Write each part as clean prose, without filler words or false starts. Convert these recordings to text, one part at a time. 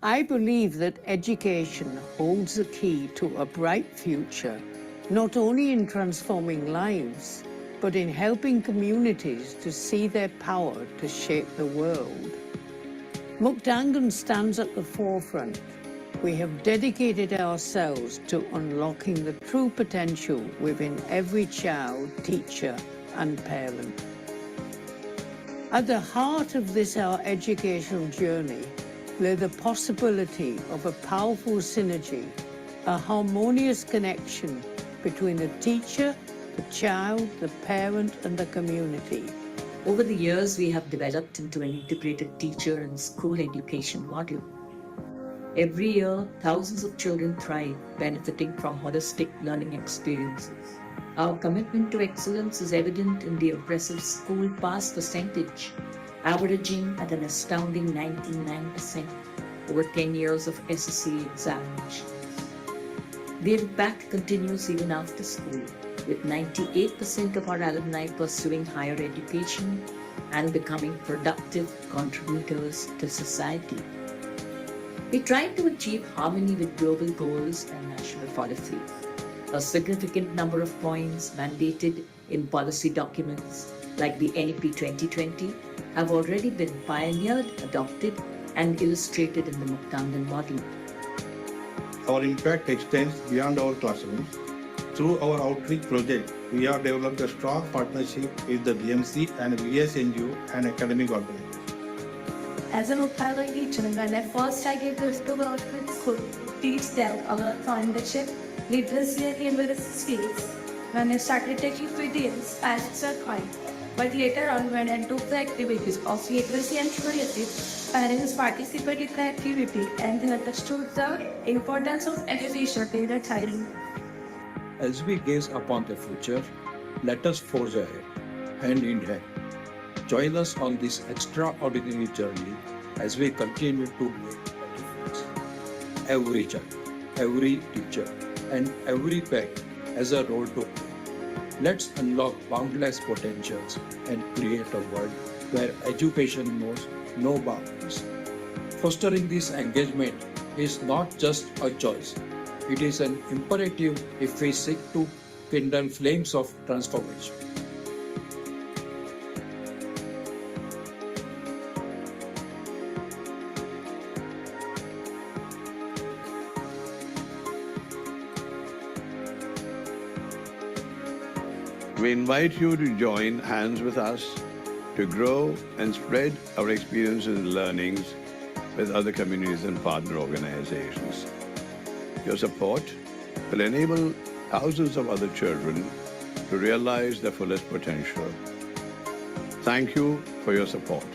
I believe that education holds the key to a bright future, not only in transforming lives, but in helping communities to see their power to shape the world. Muktangan stands at the forefront. We have dedicated ourselves to unlocking the true potential within every child, teacher, and parent. At the heart of this our educational journey lay the possibility of a powerful synergy, a harmonious connection between the teacher, the child, the parent, and the community. Over the years, we have developed into an integrated teacher and school education model. Every year, thousands of children thrive, benefiting from holistic learning experiences. Our commitment to excellence is evident in the impressive school pass percentage, averaging at an astounding 99% over 10 years of SSC examinations. The impact continues even after school, with 98% of our alumni pursuing higher education and becoming productive contributors to society. We try to achieve harmony with global goals and national policies. A significant number of points mandated in policy documents like the NEP 2020 have already been pioneered, adopted, and illustrated in the Muktangan model. Our impact extends beyond our classrooms. Through our outreach project, we have developed a strong partnership with the BMC and VS NGO and academic organizations. As a Muktangan teacher, when I first gave this to work with school, teach them about foundership, literacy and numeracy skills. When I started taking videos, parents were quiet. But later on, when I took the activities of literacy and numeracy, parents participated in the activity and they understood the importance of education in their child. As we gaze upon the future, let us forge ahead, hand in hand. Join us on this extraordinary journey as we continue to make a difference. Every child, every teacher, and every parent has a role to play. Let's unlock boundless potentials and create a world where education knows no boundaries. Fostering this engagement is not just a choice, it is an imperative if we seek to kindle flames of transformation. We invite you to join hands with us to grow and spread our experiences and learnings with other communities and partner organizations. Your support will enable thousands of other children to realize their fullest potential. Thank you for your support.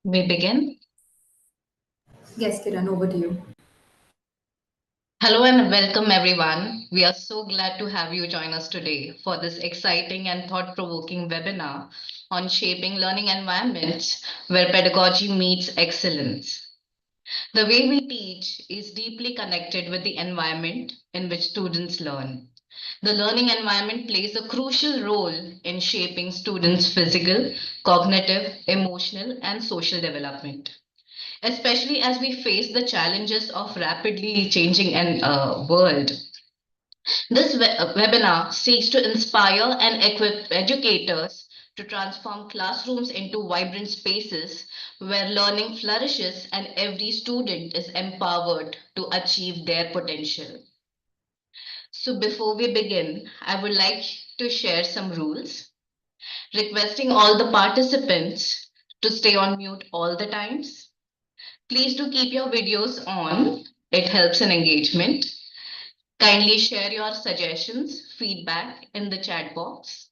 We begin? Yes, Kiran, over to you. Hello and welcome everyone. We are so glad to have you join us today for this exciting and thought-provoking webinar on shaping learning environments where pedagogy meets excellence. The way we teach is deeply connected with the environment in which students learn. The learning environment plays a crucial role in shaping students' physical, cognitive, emotional, and social development, especially as we face the challenges of rapidly changing world. This webinar seeks to inspire and equip educators to transform classrooms into vibrant spaces where learning flourishes and every student is empowered to achieve their potential. So before we begin, I would like to share some rules, requesting all the participants to stay on mute all the times. Please do keep your videos on. It helps in engagement. Kindly share your suggestions, feedback in the chat box.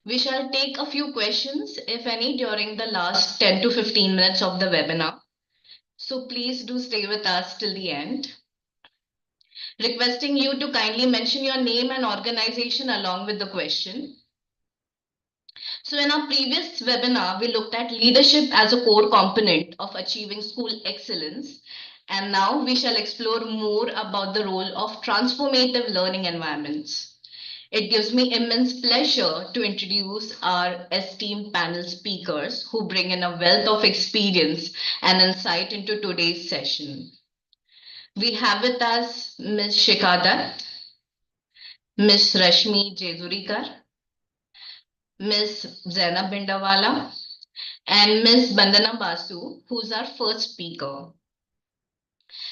We shall take a few questions, if any, during the last 10 to 15 minutes of the webinar. So please do stay with us till the end. Requesting you to kindly mention your name and organization along with the question. So in our previous webinar, we looked at leadership as a core component of achieving school excellence. And now we shall explore more about the role of transformative learning environments. It gives me immense pleasure to introduce our esteemed panel speakers who bring in a wealth of experience and insight into today's session. We have with us Ms. Shikha Dutt, Ms. Rashmi Jejurikar, Ms. Zainab Bhinderwala, and Ms. Bandana Basu, who's our first speaker.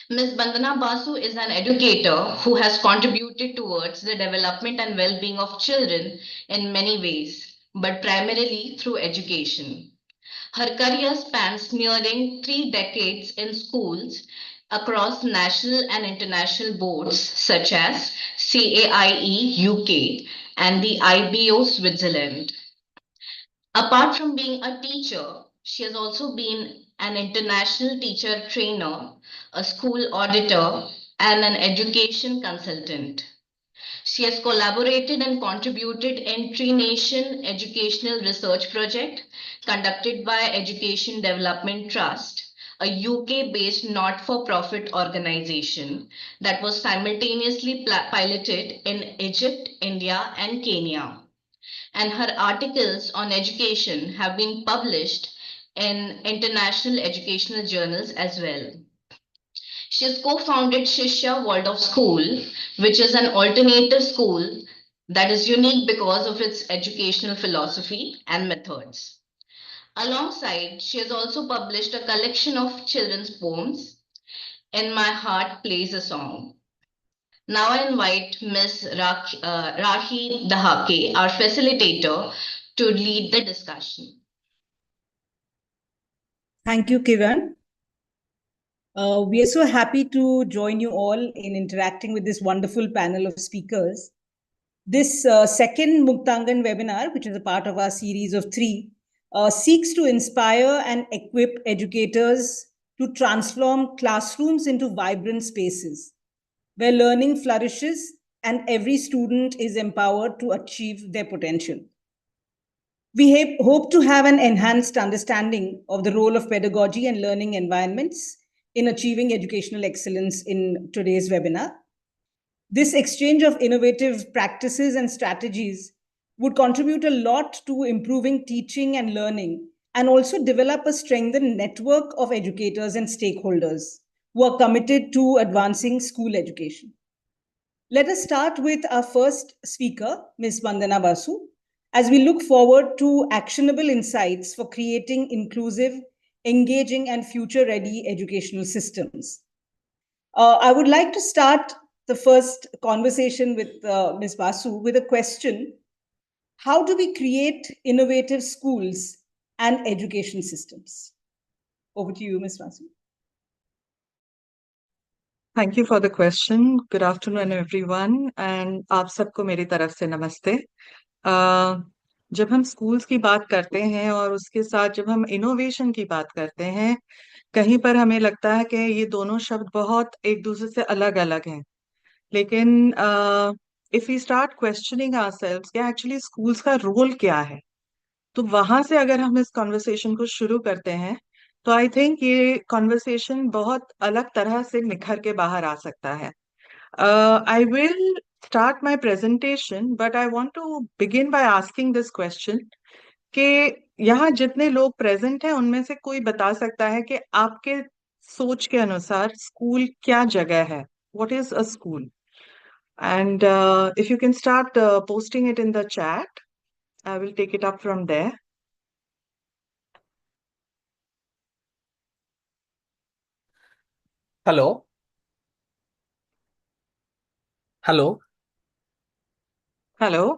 Ms. Bandana Basu is an educator who has contributed towards the development and well-being of children in many ways, but primarily through education. Her career spans nearing 3 decades in schools across national and international boards such as CAIE UK and the IBO Switzerland. Apart from being a teacher, she has also been an international teacher trainer, a school auditor, and an education consultant. She has collaborated and contributed in Tree Nation Educational Research Project conducted by Education Development Trust, a UK-based not-for-profit organization that was simultaneously piloted in Egypt, India, and Kenya. And her articles on education have been published in international educational journals as well. She has co-founded Shishyaa Waldorf School, which is an alternative school that is unique because of its educational philosophy and methods. Alongside, she has also published a collection of children's poems, In My Heart Plays a Song. Now I invite Ms. Rahi Dahake, our facilitator, to lead the discussion. Thank you, Kiran. We are so happy to join you all in interacting with this wonderful panel of speakers. This second Muktangan webinar, which is a part of our series of 3, seeks to inspire and equip educators to transform classrooms into vibrant spaces where learning flourishes and every student is empowered to achieve their potential. We hope to have an enhanced understanding of the role of pedagogy and learning environments in achieving educational excellence in today's webinar. This exchange of innovative practices and strategies would contribute a lot to improving teaching and learning, and also develop a strengthened network of educators and stakeholders who are committed to advancing school education. Let us start with our first speaker, Ms. Bandana Basu, as we look forward to actionable insights for creating inclusive, engaging, and future-ready educational systems. I would like to start the first conversation with Ms. Basu with a question. How do we create innovative schools and education systems? Over to you, Ms. Basu. Thank you for the question. Good afternoon, everyone, and आप सबको मेरी तरफ से नमस्ते. जब हम schools की बात करते हैं और उसके साथ जब हम इनोवेशन की बात करते हैं, कहीं पर हमें लगता है कि ये दोनों शब्द बहुत एक दूसरे से अलग-अलग हैं. लेकिन if we start questioning ourselves कि एक्चुअली स्कूल्स का रोल क्या है, तो वहां से अगर हम इस कॉन्वर्सेशन को शुरू करते हैं, तो आई थिंक ये कॉन्वर्सेशन बहुत अलग तरह से निखर के बाहर आ सकता है. I will start my presentation, but I want to begin by asking this question कि यहाँ जितने लोग प्रेजेंट हैं उनमें से कोई बता सकता है कि आपके सोच के अनुसार स्कूल क्या जगह है? What is a school? And if you can start posting it in the chat, I will take it up from there. Hello. Hello. Hello.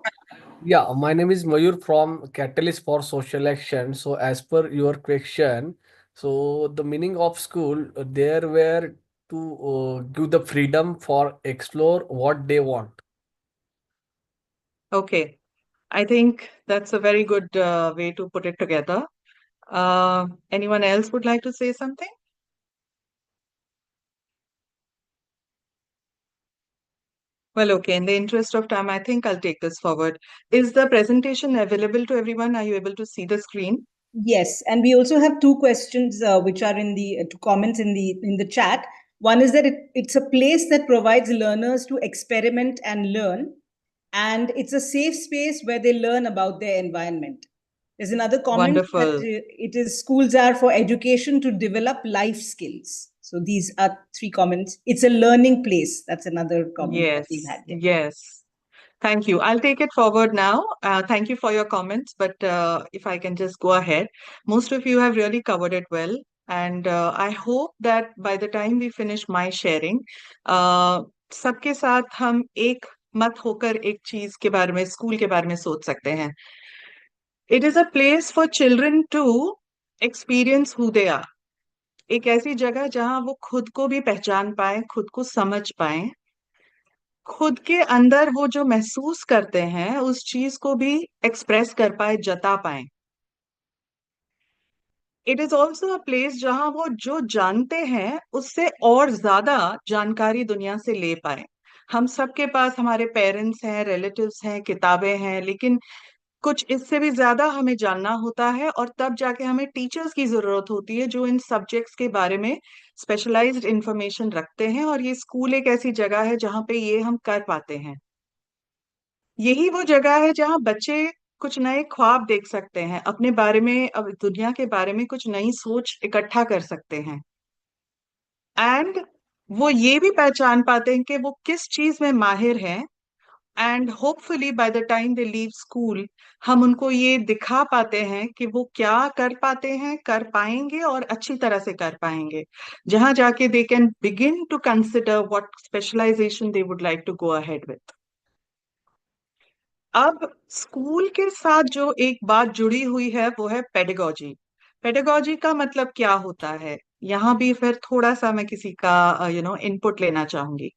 Yeah, my name is Mayur from Catalyst for Social Action. So, as per your question, so the meaning of school there were to give the freedom for explore what they want. Okay. I think that's a very good way to put it together. Anyone else would like to say something? Well, okay. In the interest of time, I think I'll take this forward. Is the presentation available to everyone? Are you able to see the screen? Yes, and we also have two questions which are in the two comments in the chat. One is that it's a place that provides learners to experiment and learn, and it's a safe space where they learn about their environment. There's another comment that Wonderful. it is schools are for education to develop life skills. So these are three comments. It's a learning place. That's another comment that we've Yes, had there. yes. Thank you. I'll take it forward now. Thank you for your comments, but if I can just go ahead. Most of you have really covered it well, and I hope that by the time we finish my sharing, सबके साथ हम एक मत होकर एक चीज के बारे में, स्कूल के बारे में सोच सकते हैं. It is a place for children to experience who they are. एक ऐसी जगह जहां वो खुद को भी पहचान पाए, खुद को समझ पाए, खुद के अंदर वो जो महसूस करते हैं उस चीज को भी एक्सप्रेस कर पाए, जता पाए. It is also a place जहां वो जो जानते हैं उससे और ज्यादा जानकारी दुनिया से ले पाए. हम सबके पास हमारे पेरेंट्स हैं, रिलेटिव्स हैं, किताबें हैं, लेकिन कुछ इससे भी ज्यादा हमें जानना होता है, और तब जाके हमें टीचर्स की जरूरत होती है जो इन सब्जेक्ट्स के बारे में स्पेशलाइज्ड इंफॉर्मेशन रखते हैं, और ये स्कूल एक ऐसी जगह है जहाँ पे ये हम कर पाते हैं. यही वो जगह है जहाँ बच्चे कुछ नए ख्वाब देख सकते हैं, अपने बारे में, अब दुनिया के बारे में कुछ नई सोच इकट्ठा कर सकते हैं, एंड वो ये भी पहचान पाते हैं कि वो किस चीज में माहिर हैं. And hopefully by the time they leave school हम उनको ये दिखा पाते हैं कि वो क्या कर पाते हैं, कर पाएंगे और अच्छी तरह से कर पाएंगे, जहां जाके they can begin to consider what specialisation they would like to go ahead with. अब स्कूल के साथ जो एक बात जुड़ी हुई है वो है पेडागॉजी. पेडागॉजी का मतलब क्या होता है, यहाँ भी फिर थोड़ा सा मैं किसी का इनपुट लेना चाहूंगी.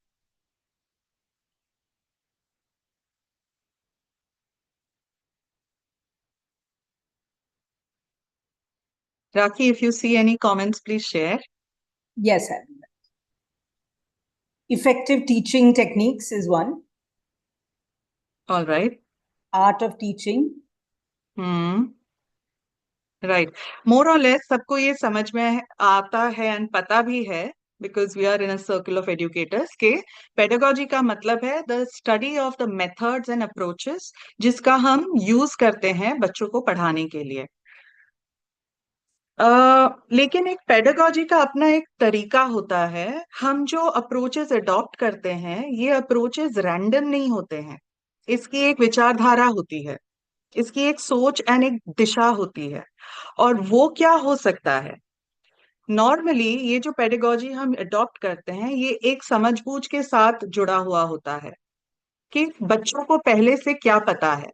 Raki, if you see any comments, please share. Yes, I will. Effective teaching techniques is one. All right. Art of teaching. Right. More or less सबको ये समझ में आता है and पता भी है, because we are in a circle of educators, के pedagogy का मतलब है the study of the methods and approaches जिसका हम यूज करते हैं बच्चों को पढ़ाने के लिए. लेकिन एक पेडागॉजी का अपना एक तरीका होता है. हम जो अप्रोचेस अडॉप्ट करते हैं ये अप्रोचेस रैंडम नहीं होते हैं. इसकी एक विचारधारा होती है, इसकी एक सोच एंड एक दिशा होती है. और वो क्या हो सकता है, नॉर्मली ये जो पेडागॉजी हम अडॉप्ट करते हैं ये एक समझबूझ के साथ जुड़ा हुआ होता है कि बच्चों को पहले से क्या पता है.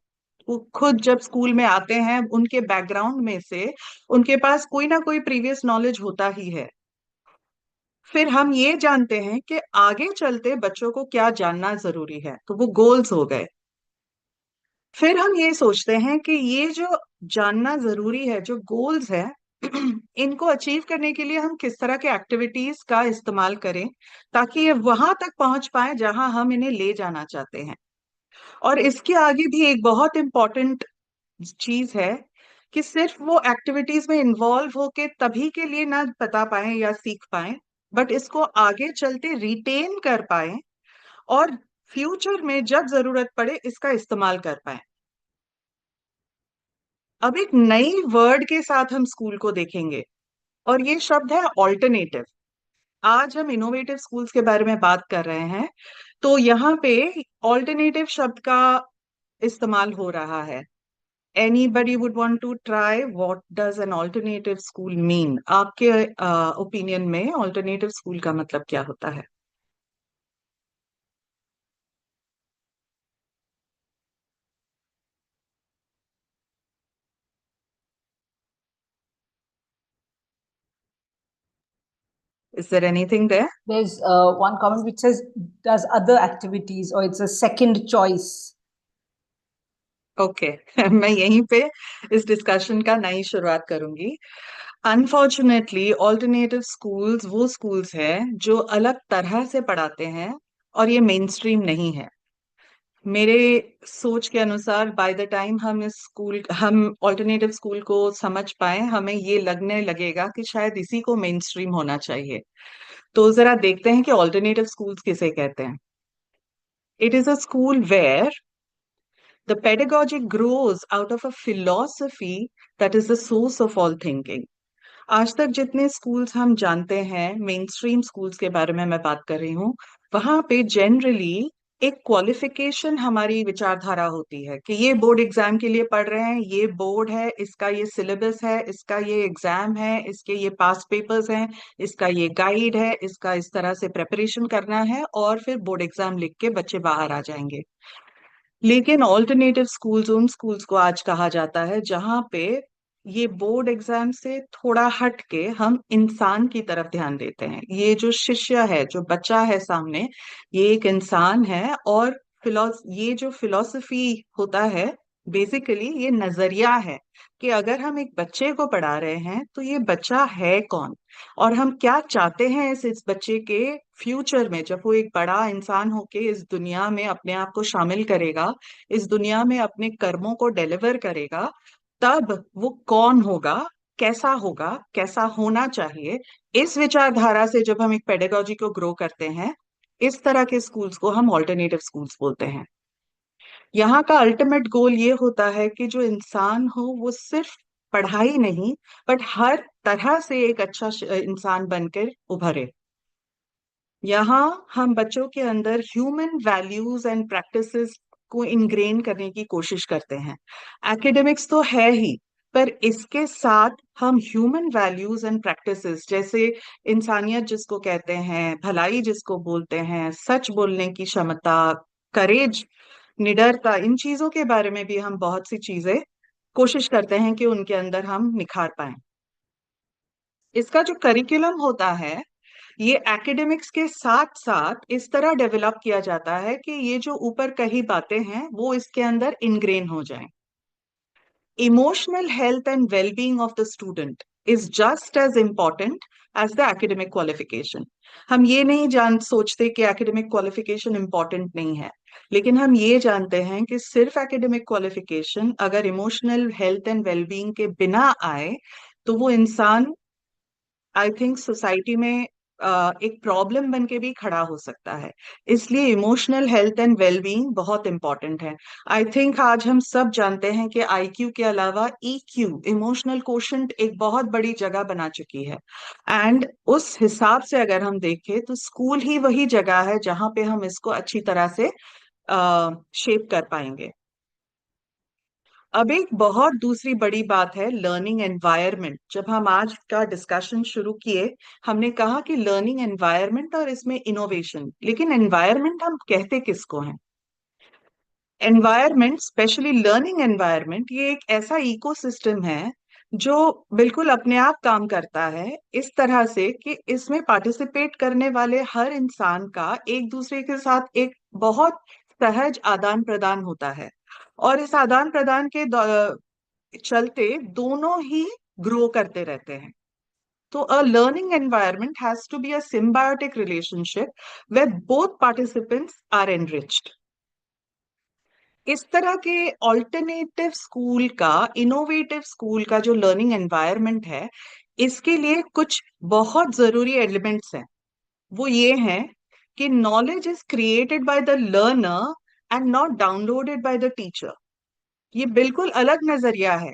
वो खुद जब स्कूल में आते हैं उनके बैकग्राउंड में से उनके पास कोई ना कोई प्रीवियस नॉलेज होता ही है. फिर हम ये जानते हैं कि आगे चलते बच्चों को क्या जानना जरूरी है, तो वो गोल्स हो गए. फिर हम ये सोचते हैं कि ये जो जानना जरूरी है, जो गोल्स है, इनको अचीव करने के लिए हम किस तरह के एक्टिविटीज का इस्तेमाल करें ताकि ये वहां तक पहुंच पाए जहां हम इन्हें ले जाना चाहते हैं. और इसके आगे भी एक बहुत इंपॉर्टेंट चीज है कि सिर्फ वो एक्टिविटीज में इन्वॉल्व होके तभी के लिए ना बता पाए या सीख पाए, बट इसको आगे चलते रिटेन कर पाए और फ्यूचर में जब जरूरत पड़े इसका इस्तेमाल कर पाए. अब एक नई वर्ड के साथ हम स्कूल को देखेंगे और ये शब्द है ऑल्टरनेटिव. आज हम इनोवेटिव स्कूल्स के बारे में बात कर रहे हैं, तो यहाँ पे ऑल्टरनेटिव शब्द का इस्तेमाल हो रहा है. Anybody would want to try what does an alternative school mean? आपके ओपिनियन में ऑल्टरनेटिव स्कूल का मतलब क्या होता है? Is there anything there? There's one comment which says, does other activities, or it's a second choice. Okay मैं यहीं पे इस डिस्कशन का नई शुरुआत करूंगी. अनफॉर्चुनेटली ऑल्टरनेटिव स्कूल्स वो स्कूल्स हैं जो अलग तरह से पढ़ाते हैं और ये मेन स्ट्रीम नहीं है. मेरे सोच के अनुसार बाय द टाइम हम ऑल्टरनेटिव स्कूल को समझ पाए, हमें ये लगने लगेगा कि शायद इसी को मेन स्ट्रीम होना चाहिए। तो जरा देखते हैं कि ऑल्टरनेटिव स्कूल्स किसे कहते हैं। It is a school where the pedagogy grows out of a philosophy that is the source of all thinking. आज तक जितने स्कूल्स हम जानते हैं, मेन स्ट्रीम स्कूल्स के बारे में मैं बात कर रही हूँ, वहां पे जनरली एक क्वालिफिकेशन हमारी विचारधारा होती है कि ये बोर्ड एग्जाम के लिए पढ़ रहे हैं, ये बोर्ड है, इसका ये सिलेबस है, इसका ये एग्जाम है, इसके ये पास पेपर्स हैं, इसका ये गाइड है, इसका इस तरह से प्रेपरेशन करना है, और फिर बोर्ड एग्जाम लिख के बच्चे बाहर आ जाएंगे। लेकिन ऑल्टरनेटिव स्कूल्स उन स्कूल्स को आज कहा जाता है जहां पे ये बोर्ड एग्जाम से थोड़ा हट के हम इंसान की तरफ ध्यान देते हैं। ये जो शिष्य है, जो बच्चा है सामने, ये एक इंसान है, और ये जो फिलॉसफी होता है, बेसिकली ये नजरिया है कि अगर हम एक बच्चे को पढ़ा रहे हैं तो ये बच्चा है कौन, और हम क्या चाहते हैं इस बच्चे के फ्यूचर में, जब वो एक बड़ा इंसान होके इस दुनिया में अपने आप को शामिल करेगा, इस दुनिया में अपने कर्मों को डिलीवर करेगा, तब वो कौन होगा, कैसा होना चाहिए। इस विचारधारा से जब हम एक पेडागॉजी को ग्रो करते हैं, इस तरह के स्कूल्स को हम ऑल्टरनेटिव स्कूल्स बोलते हैं। यहाँ का अल्टीमेट गोल ये होता है कि जो इंसान हो वो सिर्फ पढ़ाई नहीं, बट हर तरह से एक अच्छा इंसान बनकर उभरे। यहाँ हम बच्चों के अंदर ह्यूमन वैल्यूज एंड प्रैक्टिसेस को इनग्रेन करने की कोशिश करते हैं। एकेडमिक्स तो है ही, पर इसके साथ हम ह्यूमन वैल्यूज एंड प्रैक्टिसेस, जैसे इंसानियत जिसको कहते हैं, भलाई जिसको बोलते हैं, सच बोलने की क्षमता, करेज, निडरता, इन चीजों के बारे में भी हम बहुत सी चीजें कोशिश करते हैं कि उनके अंदर हम निखार पाएं। इसका जो करिकुलम होता है, ये एकेडमिक्स के साथ साथ इस तरह डेवलप किया जाता है कि ये जो ऊपर कही बातें हैं वो इसके अंदर इनग्रेन हो जाएं। Emotional health and well-being of the student is just as important as the academic qualification. हम ये नहीं सोचते कि academic qualification important नहीं है, लेकिन हम ये जानते हैं कि सिर्फ academic qualification अगर emotional health and well-being के बिना आए तो वो इंसान, आई थिंक, सोसाइटी में एक प्रॉब्लम बन के भी खड़ा हो सकता है। इसलिए इमोशनल हेल्थ एंड वेलबींग बहुत इंपॉर्टेंट है। आई थिंक आज हम सब जानते हैं कि आईक्यू के अलावा ईक्यू, इमोशनल कोशेंट, एक बहुत बड़ी जगह बना चुकी है। एंड उस हिसाब से अगर हम देखें तो स्कूल ही वही जगह है जहां पे हम इसको अच्छी तरह से शेप कर पाएंगे। अब एक बहुत दूसरी बड़ी बात है लर्निंग एनवायरनमेंट। जब हम आज का डिस्कशन शुरू किए, हमने कहा कि लर्निंग एनवायरनमेंट और इसमें इनोवेशन, लेकिन एनवायरनमेंट हम कहते किसको हैं? एनवायरनमेंट, स्पेशली लर्निंग एनवायरनमेंट, ये एक ऐसा इकोसिस्टम है जो बिल्कुल अपने आप काम करता है, इस तरह से कि इसमें पार्टिसिपेट करने वाले हर इंसान का एक दूसरे के साथ एक बहुत सहज आदान प्रदान होता है, और इस आदान प्रदान के चलते दोनों ही ग्रो करते रहते हैं। तो a learning environment has to be a symbiotic relationship where both participants are enriched. इस तरह के ऑल्टरनेटिव स्कूल का, इनोवेटिव स्कूल का जो लर्निंग एनवायरनमेंट है, इसके लिए कुछ बहुत जरूरी एलिमेंट्स हैं। वो ये हैं कि knowledge is created by the learner and not downloaded by the teacher. ये बिल्कुल अलग नजरिया है।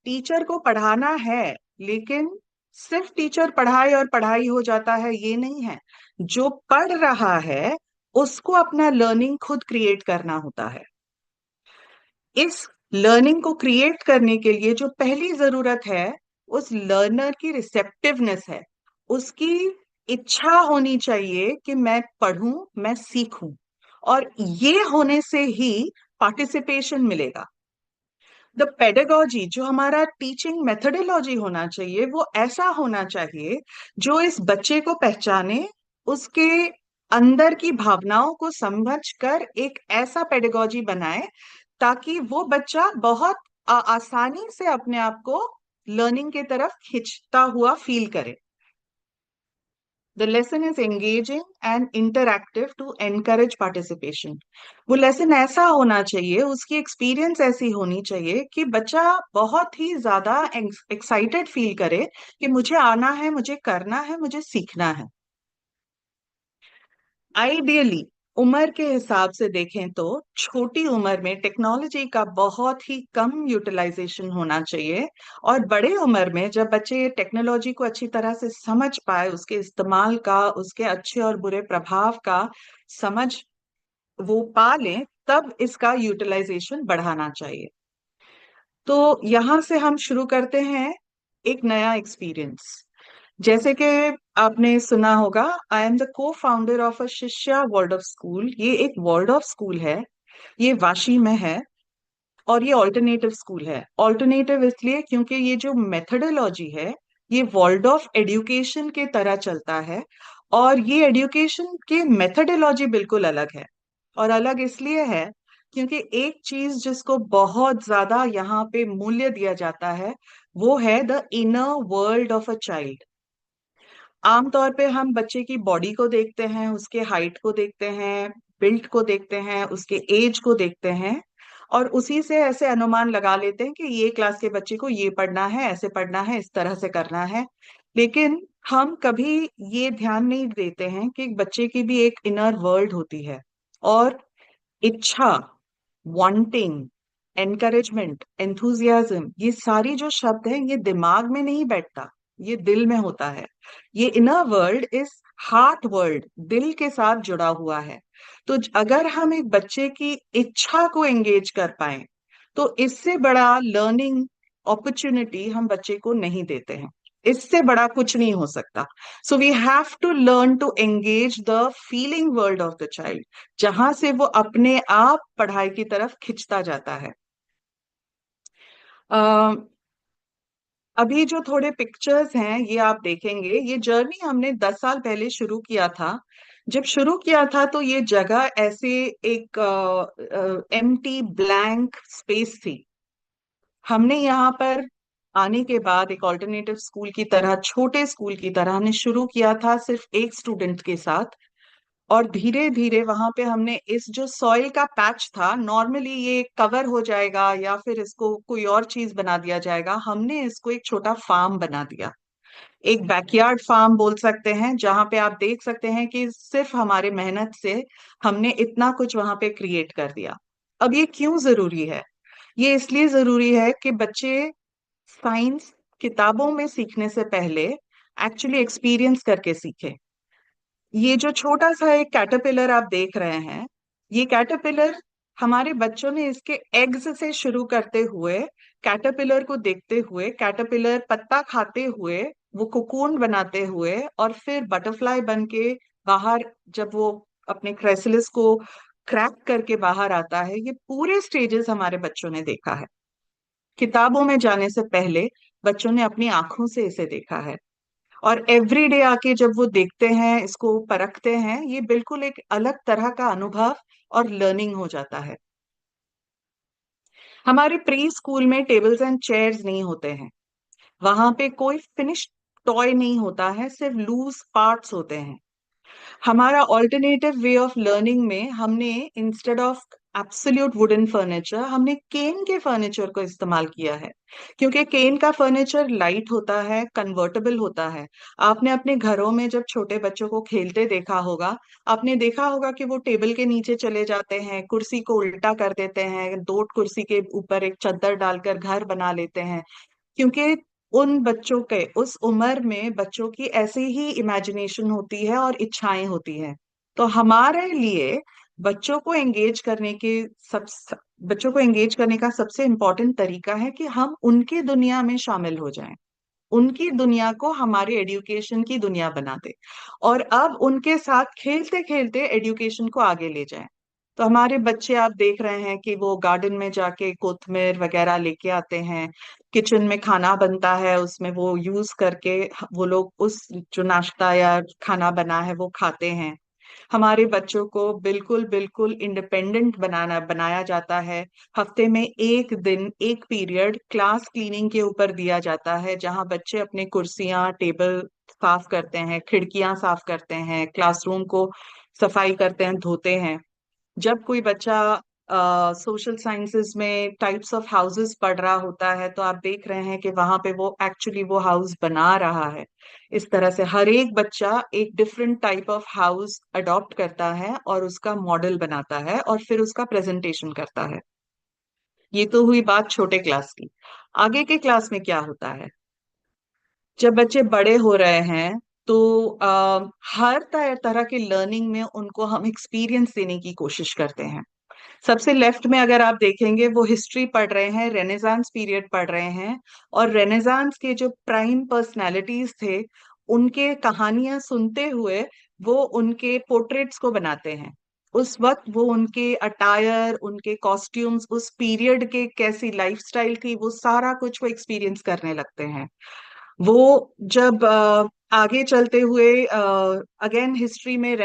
टीचर को पढ़ाना है, लेकिन सिर्फ टीचर पढ़ाए और पढ़ाई हो जाता है, ये नहीं है। जो पढ़ रहा है उसको अपना लर्निंग खुद क्रिएट करना होता है। इस लर्निंग को क्रिएट करने के लिए जो पहली जरूरत है, उस लर्नर की रिसेप्टिवनेस है। उसकी इच्छा होनी चाहिए कि मैं पढ़ूं, मैं सीखूं, और ये होने से ही पार्टिसिपेशन मिलेगा। द पेडागॉजी, जो हमारा टीचिंग मेथोडोलॉजी होना चाहिए, वो ऐसा होना चाहिए जो इस बच्चे को पहचाने, उसके अंदर की भावनाओं को समझकर एक ऐसा पेडागॉजी बनाए ताकि वो बच्चा बहुत आसानी से अपने आप को लर्निंग की तरफ खिंचता हुआ फील करे। The lesson is engaging and interactive to encourage participation. वो लेसन ऐसा होना चाहिए, उसकी एक्सपीरियंस ऐसी होनी चाहिए कि बच्चा बहुत ही ज्यादा एक्साइटेड फील करे कि मुझे आना है, मुझे करना है, मुझे सीखना है। आइडियली उम्र के हिसाब से देखें तो छोटी उम्र में टेक्नोलॉजी का बहुत ही कम यूटिलाइजेशन होना चाहिए, और बड़े उम्र में जब बच्चे टेक्नोलॉजी को अच्छी तरह से समझ पाए, उसके इस्तेमाल का, उसके अच्छे और बुरे प्रभाव का समझ वो पा लें, तब इसका यूटिलाइजेशन बढ़ाना चाहिए। तो यहाँ से हम शुरू करते हैं एक नया एक्सपीरियंस। जैसे कि आपने सुना होगा, आई एम द को फाउंडर ऑफ अ शिष्या वॉल्डॉफ स्कूल। ये एक वॉल्डॉफ स्कूल है, ये वाशी में है, और ये ऑल्टरनेटिव स्कूल है। ऑल्टरनेटिव इसलिए क्योंकि ये जो मेथडोलॉजी है ये वॉल्डॉफ एजुकेशन के तरह चलता है, और ये एजुकेशन के मेथडोलॉजी बिल्कुल अलग है। और अलग इसलिए है क्योंकि एक चीज जिसको बहुत ज्यादा यहाँ पे मूल्य दिया जाता है वो है the inner world of a child. आमतौर पे हम बच्चे की बॉडी को देखते हैं, उसके हाइट को देखते हैं, बिल्ड को देखते हैं, उसके एज को देखते हैं, और उसी से ऐसे अनुमान लगा लेते हैं कि ये क्लास के बच्चे को ये पढ़ना है, ऐसे पढ़ना है, इस तरह से करना है। लेकिन हम कभी ये ध्यान नहीं देते हैं कि बच्चे की भी एक इनर वर्ल्ड होती है, और इच्छा, वांटिंग, एनकरेजमेंट, एंथुजियाज्म, ये सारी जो शब्द हैं ये दिमाग में नहीं बैठता, ये दिल में होता है। ये इनर वर्ल्ड इस हार्ट वर्ल्ड, दिल के साथ जुड़ा हुआ है। तो अगर हम एक बच्चे की इच्छा को एंगेज कर पाए तो इससे बड़ा लर्निंग अपॉर्चुनिटी हम बच्चे को नहीं देते हैं, इससे बड़ा कुछ नहीं हो सकता। So we have to learn to engage the feeling world of the child, जहां से वो अपने आप पढ़ाई की तरफ खिंचता जाता है। अभी जो थोड़े पिक्चर्स हैं ये आप देखेंगे, ये जर्नी हमने 10 साल पहले शुरू किया था। जब शुरू किया था तो ये जगह ऐसे एक एम्प्टी ब्लैंक स्पेस थी। हमने यहाँ पर आने के बाद एक ऑल्टरनेटिव स्कूल की तरह, छोटे स्कूल की तरह हमने शुरू किया था सिर्फ एक स्टूडेंट के साथ, और धीरे धीरे वहां पे हमने इस जो सॉइल का पैच था, नॉर्मली ये कवर हो जाएगा या फिर इसको कोई और चीज बना दिया जाएगा, हमने इसको एक छोटा फार्म बना दिया। एक बैकयार्ड फार्म बोल सकते हैं, जहां पे आप देख सकते हैं कि सिर्फ हमारे मेहनत से हमने इतना कुछ वहां पे क्रिएट कर दिया। अब ये क्यों जरूरी है? ये इसलिए जरूरी है कि बच्चे साइंस किताबों में सीखने से पहले एक्चुअली एक्सपीरियंस करके सीखे। ये जो छोटा सा एक कैटरपिलर आप देख रहे हैं, ये कैटरपिलर हमारे बच्चों ने इसके एग्स से शुरू करते हुए, कैटरपिलर को देखते हुए, कैटरपिलर पत्ता खाते हुए, वो कोकून बनाते हुए, और फिर बटरफ्लाई बन के बाहर जब वो अपने क्राइसलिस को क्रैक करके बाहर आता है, ये पूरे स्टेजेस हमारे बच्चों ने देखा है। किताबों में जाने से पहले बच्चों ने अपनी आंखों से इसे देखा है, और एवरी डे आके जब वो देखते हैं, इसको परखते हैं, ये बिल्कुल एक अलग तरह का अनुभव और लर्निंग हो जाता है। हमारे प्री स्कूल में टेबल्स एंड चेयर्स नहीं होते हैं, वहां पे कोई फिनिश्ड टॉय नहीं होता है, सिर्फ लूज पार्ट्स होते हैं। हमारा ऑल्टरनेटिव वे ऑफ लर्निंग में हमने instead of absolute wooden furniture, हमने केन के फर्नीचर को इस्तेमाल किया है, क्योंकि केन का फर्नीचर लाइट होता है, कन्वर्टेबल होता है। आपने अपने घरों में जब छोटे बच्चों को खेलते देखा होगा, आपने देखा होगा कि वो टेबल के नीचे चले जाते हैं, कुर्सी को उल्टा कर देते हैं, दो कुर्सी के ऊपर एक चादर डालकर घर बना लेते हैं, क्योंकि उन बच्चों के उस उम्र में बच्चों की ऐसी ही इमेजिनेशन होती है और इच्छाएं होती हैं। तो हमारे लिए बच्चों को एंगेज करने के सब बच्चों को एंगेज करने का सबसे इम्पोर्टेंट तरीका है कि हम उनकी दुनिया में शामिल हो जाएं, उनकी दुनिया को हमारे एजुकेशन की दुनिया बना दे, और अब उनके साथ खेलते खेलते एजुकेशन को आगे ले जाएं। तो हमारे बच्चे आप देख रहे हैं कि वो गार्डन में जाके कोथमीर वगैरह लेके आते हैं, किचन में खाना बनता है, उसमें वो यूज करके वो लोग उस जो नाश्ता या खाना बना है वो खाते हैं। हमारे बच्चों को बिल्कुल बिल्कुल इंडिपेंडेंट बनाया जाता है। हफ्ते में एक दिन एक पीरियड क्लास क्लीनिंग के ऊपर दिया जाता है, जहां बच्चे अपने कुर्सियां टेबल साफ करते हैं, खिड़कियां साफ करते हैं, क्लासरूम को सफाई करते हैं, धोते हैं। जब कोई बच्चा सोशल साइंसेज में टाइप्स ऑफ हाउसेस पढ़ रहा होता है, तो आप देख रहे हैं कि वहां पे वो एक्चुअली वो हाउस बना रहा है। इस तरह से हर एक बच्चा एक different type of house adopt करता है और उसका मॉडल बनाता है और फिर उसका प्रेजेंटेशन करता है। ये तो हुई बात छोटे क्लास की। आगे के क्लास में क्या होता है? जब बच्चे बड़े हो रहे हैं तो हर तरह के लर्निंग में उनको हम एक्सपीरियंस देने की कोशिश करते हैं। सबसे लेफ्ट में अगर आप देखेंगे, वो हिस्ट्री पढ़ रहे हैं, रेनेसांस पीरियड पढ़ रहे हैं, और रेनेसांस के जो प्राइम पर्सनालिटीज थे उनके कहानियां सुनते हुए वो उनके पोर्ट्रेट्स को बनाते हैं। उस वक्त वो उनके अटायर, उनके कॉस्ट्यूम्स, उस पीरियड के कैसी लाइफस्टाइल थी, वो सारा कुछ वो एक्सपीरियंस करने लगते हैं। वो जब आगे चलते हुए अगेन हिस्ट्री में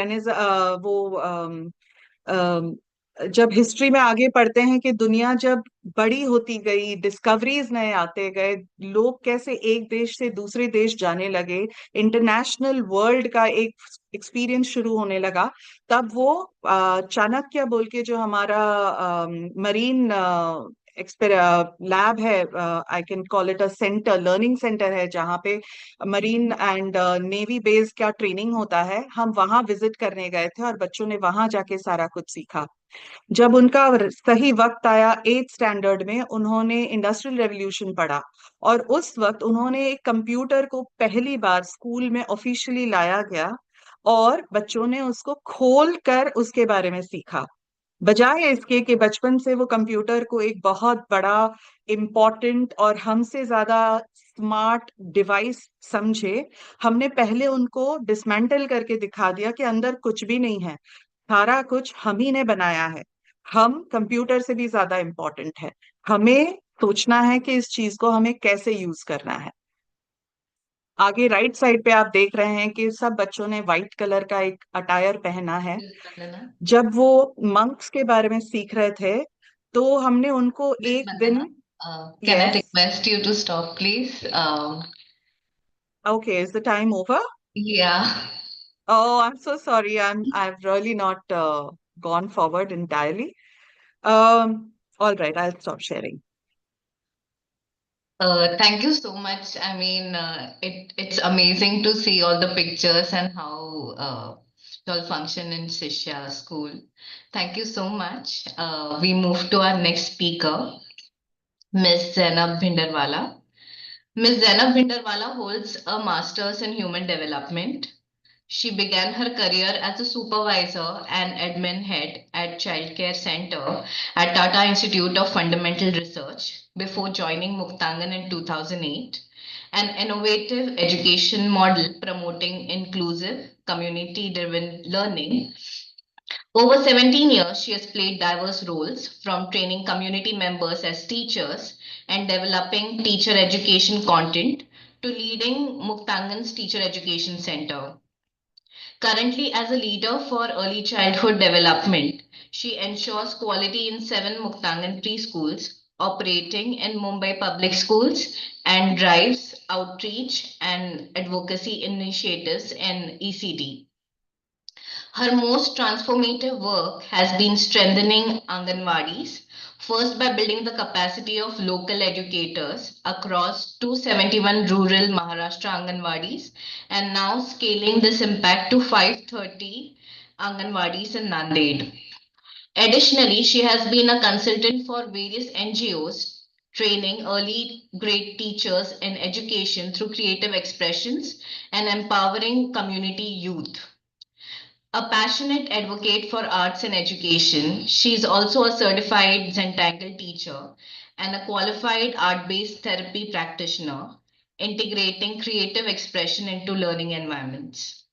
जब हिस्ट्री में आगे पढ़ते हैं कि दुनिया जब बड़ी होती गई, डिस्कवरीज नए आते गए, लोग कैसे एक देश से दूसरे देश जाने लगे, इंटरनेशनल वर्ल्ड का एक एक्सपीरियंस शुरू होने लगा, तब वो चाणक्य बोल के जो हमारा मरीन लैब है, I can call it a centre, learning centre है, जहाँ पे मरीन एंड नेवी बेस क्या ट्रेनिंग होता है, हम वहां विजिट करने गए थे और बच्चों ने वहां जाके सारा कुछ सीखा। जब उनका सही वक्त आया 8th स्टैंडर्ड में, उन्होंने इंडस्ट्रियल रेवोल्यूशन पढ़ा और उस वक्त उन्होंने एक कंप्यूटर को पहली बार स्कूल में ऑफिशियली लाया गया और बच्चों ने उसको खोल कर उसके बारे में सीखा। बजाय इसके कि बचपन से वो कंप्यूटर को एक बहुत बड़ा इम्पोर्टेंट और हमसे ज्यादा स्मार्ट डिवाइस समझे, हमने पहले उनको डिसमेंटल करके दिखा दिया कि अंदर कुछ भी नहीं है, सारा कुछ हम ही ने बनाया है, हम कंप्यूटर से भी ज्यादा इम्पोर्टेंट है। हमें सोचना है कि इस चीज को हमें कैसे यूज करना है। आगे राइट साइड पे आप देख रहे हैं कि सब बच्चों ने व्हाइट कलर का एक अटायर पहना है। जब वो मंक्स के बारे में सीख रहे थे तो हमने उनको एक दिन Can I Yes. request you to stop, please? Okay, is the time over? Yeah. Oh, I'm so sorry. I've really not gone forward entirely. All right, I'll stop sharing. Thank you so much. I mean, it's amazing to see all the pictures and how it all function in Shishyaa school. Thank you so much. We move to our next speaker, Miss Zainab Bhinderwala. Miss Zainab Bhinderwala holds a master's in human development. She began her career as a supervisor and admin head at Childcare Center at Tata Institute of Fundamental Research before joining Muktangan in 2008, an innovative education model promoting inclusive, community-driven learning. Over 17 years, she has played diverse roles, from training community members as teachers and developing teacher education content to leading Muktangan's Teacher Education Center. Currently, as a leader for early childhood development, she ensures quality in 7 Muktangan preschools operating in Mumbai public schools and drives outreach and advocacy initiatives in ECD. Her most transformative work has been strengthening Anganwadis, first by building the capacity of local educators across 271 rural Maharashtra Anganwadis, and now scaling this impact to 530 Anganwadis in Nanded. Additionally, she has been a consultant for various NGOs, training early grade teachers in education through creative expressions and empowering community youth. A passionate advocate for arts and education, she is also a certified Zentangle teacher and a qualified art-based therapy practitioner, integrating creative expression into learning environments.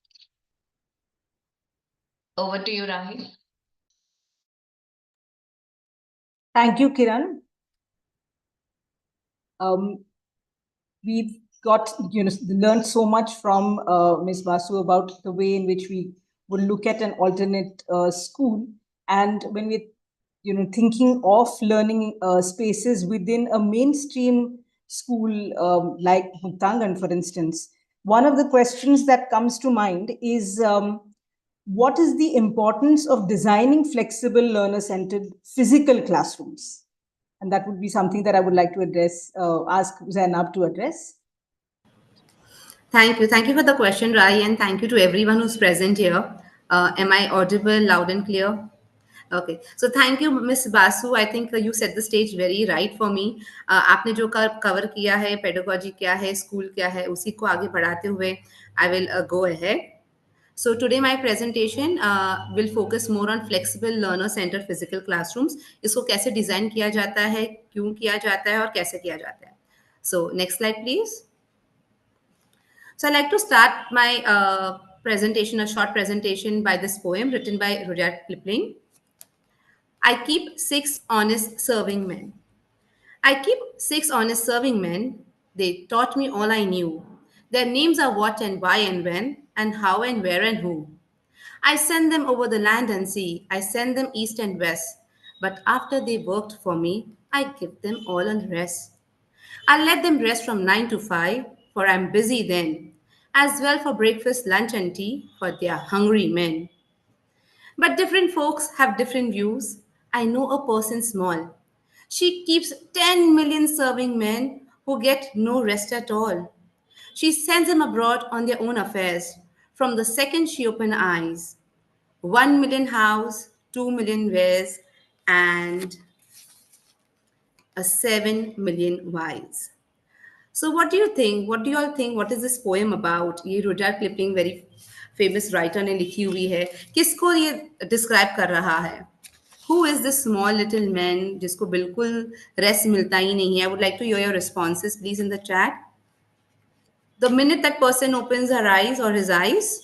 Over to you, Rahil. Thank you, Kiran. We've got, learned so much from Ms. Basu about the way in which we would look at an alternate school. And when we're thinking of learning spaces within a mainstream school like Muktangan, for instance, one of the questions that comes to mind is what is the importance of designing flexible learner-centered physical classrooms? And that would be something that I would like to address, ask Zainab to address. Thank you. Thank you for the question, Rai, and thank you to everyone who's present here. Am I audible, loud and clear? Okay. So thank you, Miss Basu. I think you set the stage very right for me. आपने जो cover किया है, pedagogy क्या है, school क्या है, उसी को आगे बढ़ाते हुए I will go ahead. So today my presentation will focus more on flexible learner-centered physical classrooms. इसको कैसे डिजाइन किया जाता है, क्यों किया जाता है और कैसे किया जाता है. So next slide, please. So I'd like to start my presentation, a short presentation by this poem written by Rudyard Kipling. I keep 6 honest serving men. I keep 6 honest serving men. They taught me all I knew. Their names are what and why and when, and how and where and who. I send them over the land and sea. I send them east and west. But after they worked for me, I give them all a rest. I let them rest from 9 to 5, for I'm busy then, as well for breakfast, lunch, and tea, for they are hungry men. But different folks have different views. I know a person small. She keeps 10 million serving men who get no rest at all. She sends them abroad on their own affairs. From the second she opens eyes, 1 million house, 2 million wares, and a 7 million wives. So what do you think? What do you all think? What is this poem about? ये Rudyard क्लिपलिंग very famous writer ने लिखी हुई है. किसको ये describe कर रहा है? Who is this small little man जिसको बिल्कुल रेस्ट मिलता ही नहीं है? I would like to hear your responses, please, in the chat. The minute that person opens her eyes or his eyes,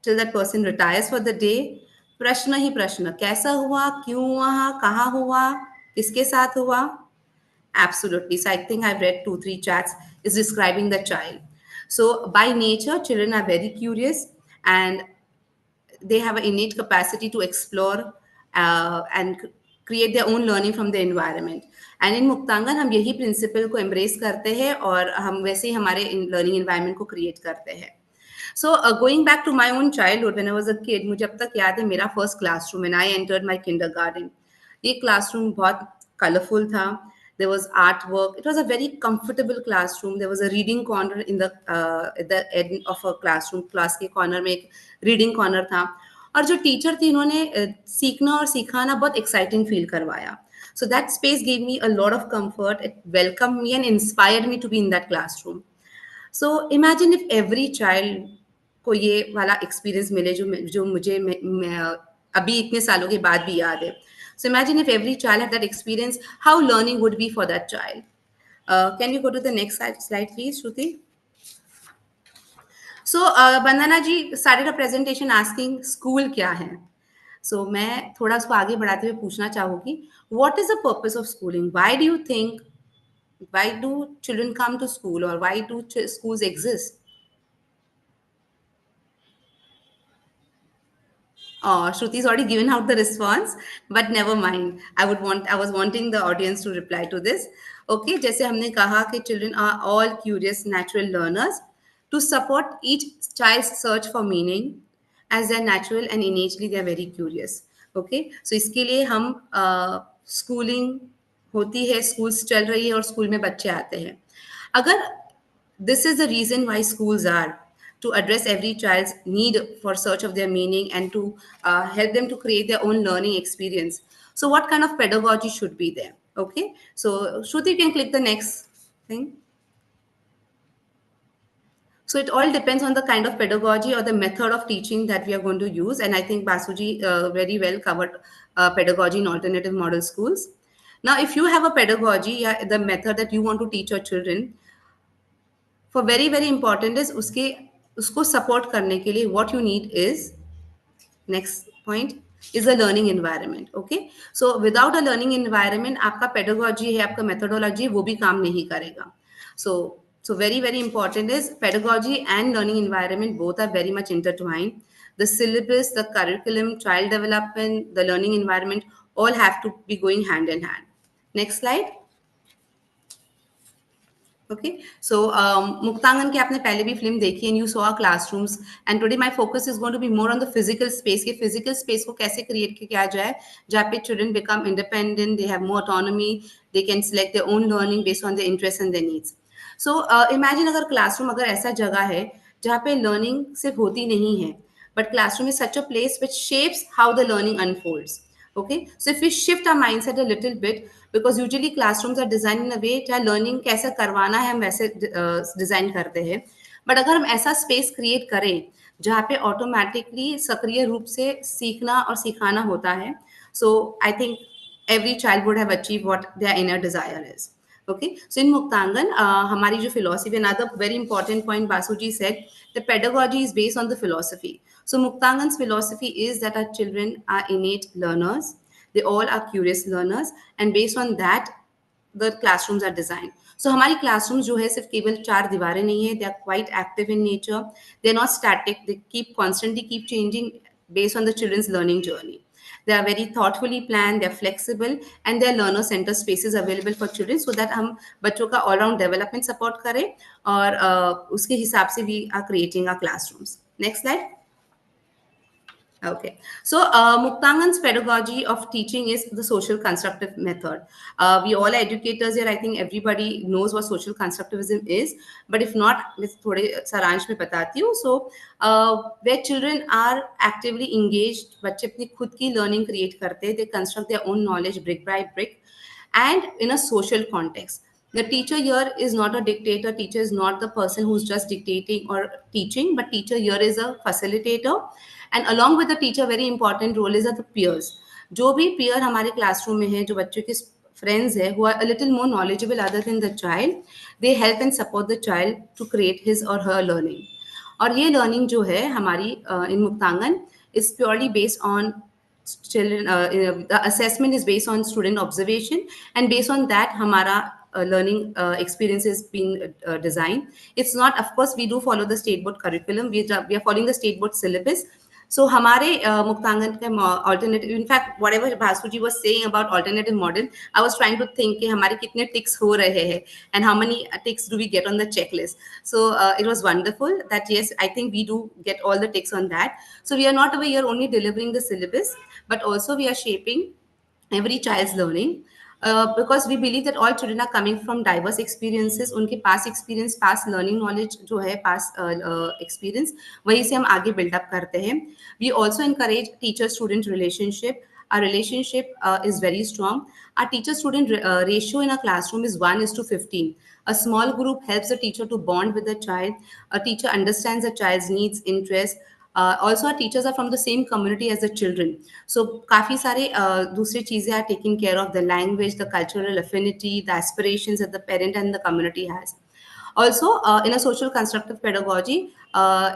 till that person retires for the day, प्रश्न ही प्रश्न. कैसा हुआ? क्यों हुआ? कहाँ हुआ? किसके साथ हुआ? Absolutely. So I think I've read 2-3 chats is describing the child. So by nature, children are very curious and they have an innate capacity to explore and create their own learning from the environment. And in Muktangan, हम यही principle को embrace करते हैं और हम वैसे ही हमारे learning environment को create करते हैं. So going back to my own childhood, when I was a kid, मुझे अब तक याद है मेरा first classroom when I entered my kindergarten. ये classroom बहुत colorful था. There was artwork. It was a very comfortable classroom. There was a reading corner in the end of a classroom. Class के corner में एक reading corner था. और जो teacher थी इन्होंने सीखना और सिखाना बहुत exciting feel करवाया. So that space gave me a lot of comfort. It welcomed me and inspired me to be in that classroom. So imagine if every child को ये वाला experience मिले जो मुझे अभी इतने सालों के बाद भी याद है. So imagine if every child had that experience, how learning would be for that child. Can you go to the next slide, please, Shruti? So Bandana ji started a presentation asking school क्या है. So मैं थोड़ा उसको आगे बढ़ाते हुए पूछना चाहूँगी, what is the purpose of schooling? Why do you think, why do children come to school or why do schools exist? Oh, Shruti's already given out the response, but never mind. I was wanting the audience to reply to this. Okay, जैसे हमने कहा कि children are all curious natural learners. To support each child's search for meaning, as they're natural and innately they're very curious. Okay, so इसके लिए हम schooling होती है, schools चल रही है और school में बच्चे आते हैं. अगर this is the reason why schools are, to address every child's need for search of their meaning and to help them to create their own learning experience. So what kind of pedagogy should be there? Okay, so Shruti, you can click the next thing. So it all depends on the kind of pedagogy or the method of teaching that we are going to use. And I think Basuji very well covered pedagogy in alternative model schools. Now, if you have a pedagogy, the method that you want to teach your children, for very, very important is उसको support करने के लिए what you need is, next point, is a learning environment. Okay, so without a learning environment, आपका pedagogy है, आपका methodology है, वो भी काम नहीं करेगा. So very, very important is pedagogy and learning environment both are very much intertwined. The syllabus, the curriculum, child development, the learning environment, all have to be going hand in hand. Next slide. Okay, so Muktangan की आपने पहले भी film देखी and you saw our classrooms, and today my focus is going to be more on the physical space. कि physical space को कैसे create किया जाए जहाँ पे children become independent, they have more autonomy, they can select their own learning based on their interests and their needs. So imagine अगर classroom अगर ऐसा जगह है जहाँ पे learning सिर्फ होती नहीं है, but classroom is such a place which shapes how the learning unfolds. Okay, so if we shift our mindset a little bit, because usually classrooms are designed in a way चाहे learning कैसे करवाना है हम वैसे design करते हैं, but अगर हम ऐसा स्पेस क्रिएट करें जहाँ पे ऑटोमेटिकली सक्रिय रूप से सीखना और सिखाना होता है, so I think every child would have achieved what their inner desire is. Okay, so in Muktangan, हमारी जो philosophy, another very important point Basuji said, the pedagogy is based on the philosophy. So Muktangan's philosophy is that our children are innate learners. They all are curious learners, and based on that, the classrooms are designed. So हमारी classrooms जो है सिर्फ केवल 4 दीवारें नहीं है, they are quite active in nature. They are not static. They constantly keep changing based on the children's learning journey. They are very thoughtfully planned, they are flexible, and there are learner center spaces available for children so that हम बच्चों का all round development support करें और उसके हिसाब से we are creating our classrooms. Next slide. Okay, so Muktangan's pedagogy of teaching is the social constructive method. We all are educators here. I think everybody knows what social constructivism is, but if not, मैं थोड़े सारांश में बताती हूँ. So where children are actively engaged, बच्चे अपनी खुद की learning create करते हैं. They construct their own knowledge brick by brick, and in a social context. The teacher here is not a dictator. Teacher is not the person who's just dictating or teaching, but teacher here is a facilitator. And along with the teacher, very important role is the peers. जो भी peer हमारे classroom में है, जो बच्चों के friends है, who are a little more knowledgeable other than the child, they help and support the child to create his or her learning. और ये learning जो है हमारी in Muktangan is purely based on children. The assessment is based on student observation, and based on that हमारा learning experience is being designed. It's not, of course, we do follow the state board curriculum. We are following the state board syllabus. So हमारे मुक्तांगन के alternative, in fact, whatever Basu ji was saying about alternative model, I was trying to think कि हमारे कितने ticks हो रहे हैं and how many ticks do we get on the checklist. So it was wonderful that yes, I think we do get all the ticks on that. So we are not over here only delivering the syllabus, but also we are shaping every child's learning. Because we believe that all children are coming from diverse experiences. उनके past experience, past learning knowledge जो है, past experience, वही से हम आगे build up करते हैं. We also encourage teacher-student relationship. Our relationship is very strong. Our teacher-student ratio in a classroom is 1:15. A small group helps the teacher to bond with the child. A teacher understands the child's needs, interests. Also, our teachers are from the same community as the children. So, काफी सारे दूसरी चीजें are taking care of, the language, the cultural affinity, the aspirations that the parent and the community has. Also, in a social constructive pedagogy,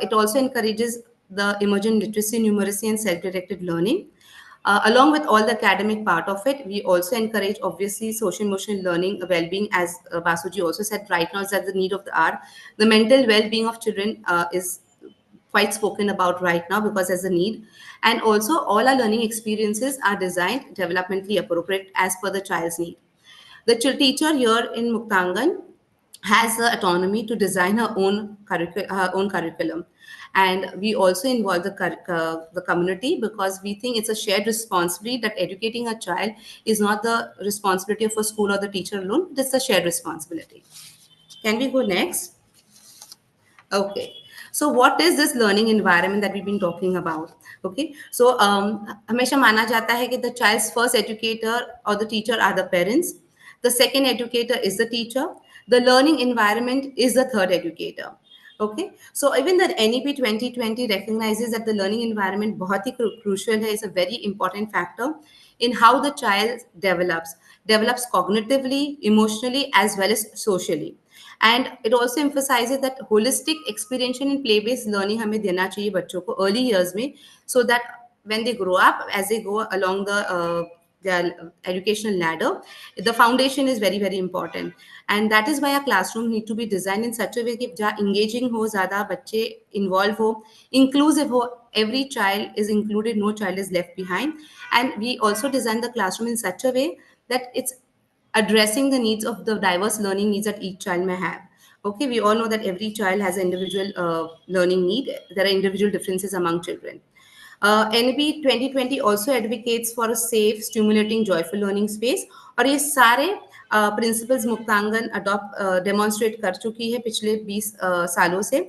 it also encourages the emergent literacy, numeracy, and self-directed learning. Along with all the academic part of it, we also encourage, obviously, social emotional learning, well-being, as Basuji also said, right now is at the need of the hour. The mental well-being of children is quite spoken about right now because there's a need. And also all our learning experiences are designed developmentally appropriate as per the child's need. The teacher here in Muktangan has the autonomy to design her own curriculum. And we also involve the community because we think it's a shared responsibility that educating a child is not the responsibility of a school or the teacher alone, it's a shared responsibility. Can we go next? Okay. So what is this learning environment that we've been talking about? Okay. So हमेशा माना जाता है कि the child's first educator or the teacher are the parents. The second educator is the teacher. The learning environment is the third educator. Okay. So even the NEP 2020 recognizes that the learning environment बहुत ही crucial है. It's a very important factor in how the child develops cognitively, emotionally, as well as socially. And it also emphasizes that holistic experiential and play-based learning हमें देना चाहिए बच्चों को early years में, so that when they grow up, as they go along the their educational ladder, the foundation is very, very important. And that is why our classroom need to be designed in such a way that जहाँ engaging हो, ज़्यादा बच्चे involve हो, inclusive हो, every child is included, no child is left behind. And we also design the classroom in such a way that it's addressing the needs of the diverse learning needs that each child may have. Okay, we all know that every child has an individual learning need. There are individual differences among children. NB 2020 also advocates for a safe, stimulating, joyful learning space. और ये सारे principles Muktangan adopt demonstrate कर चुकी है पिछले 20 सालों से.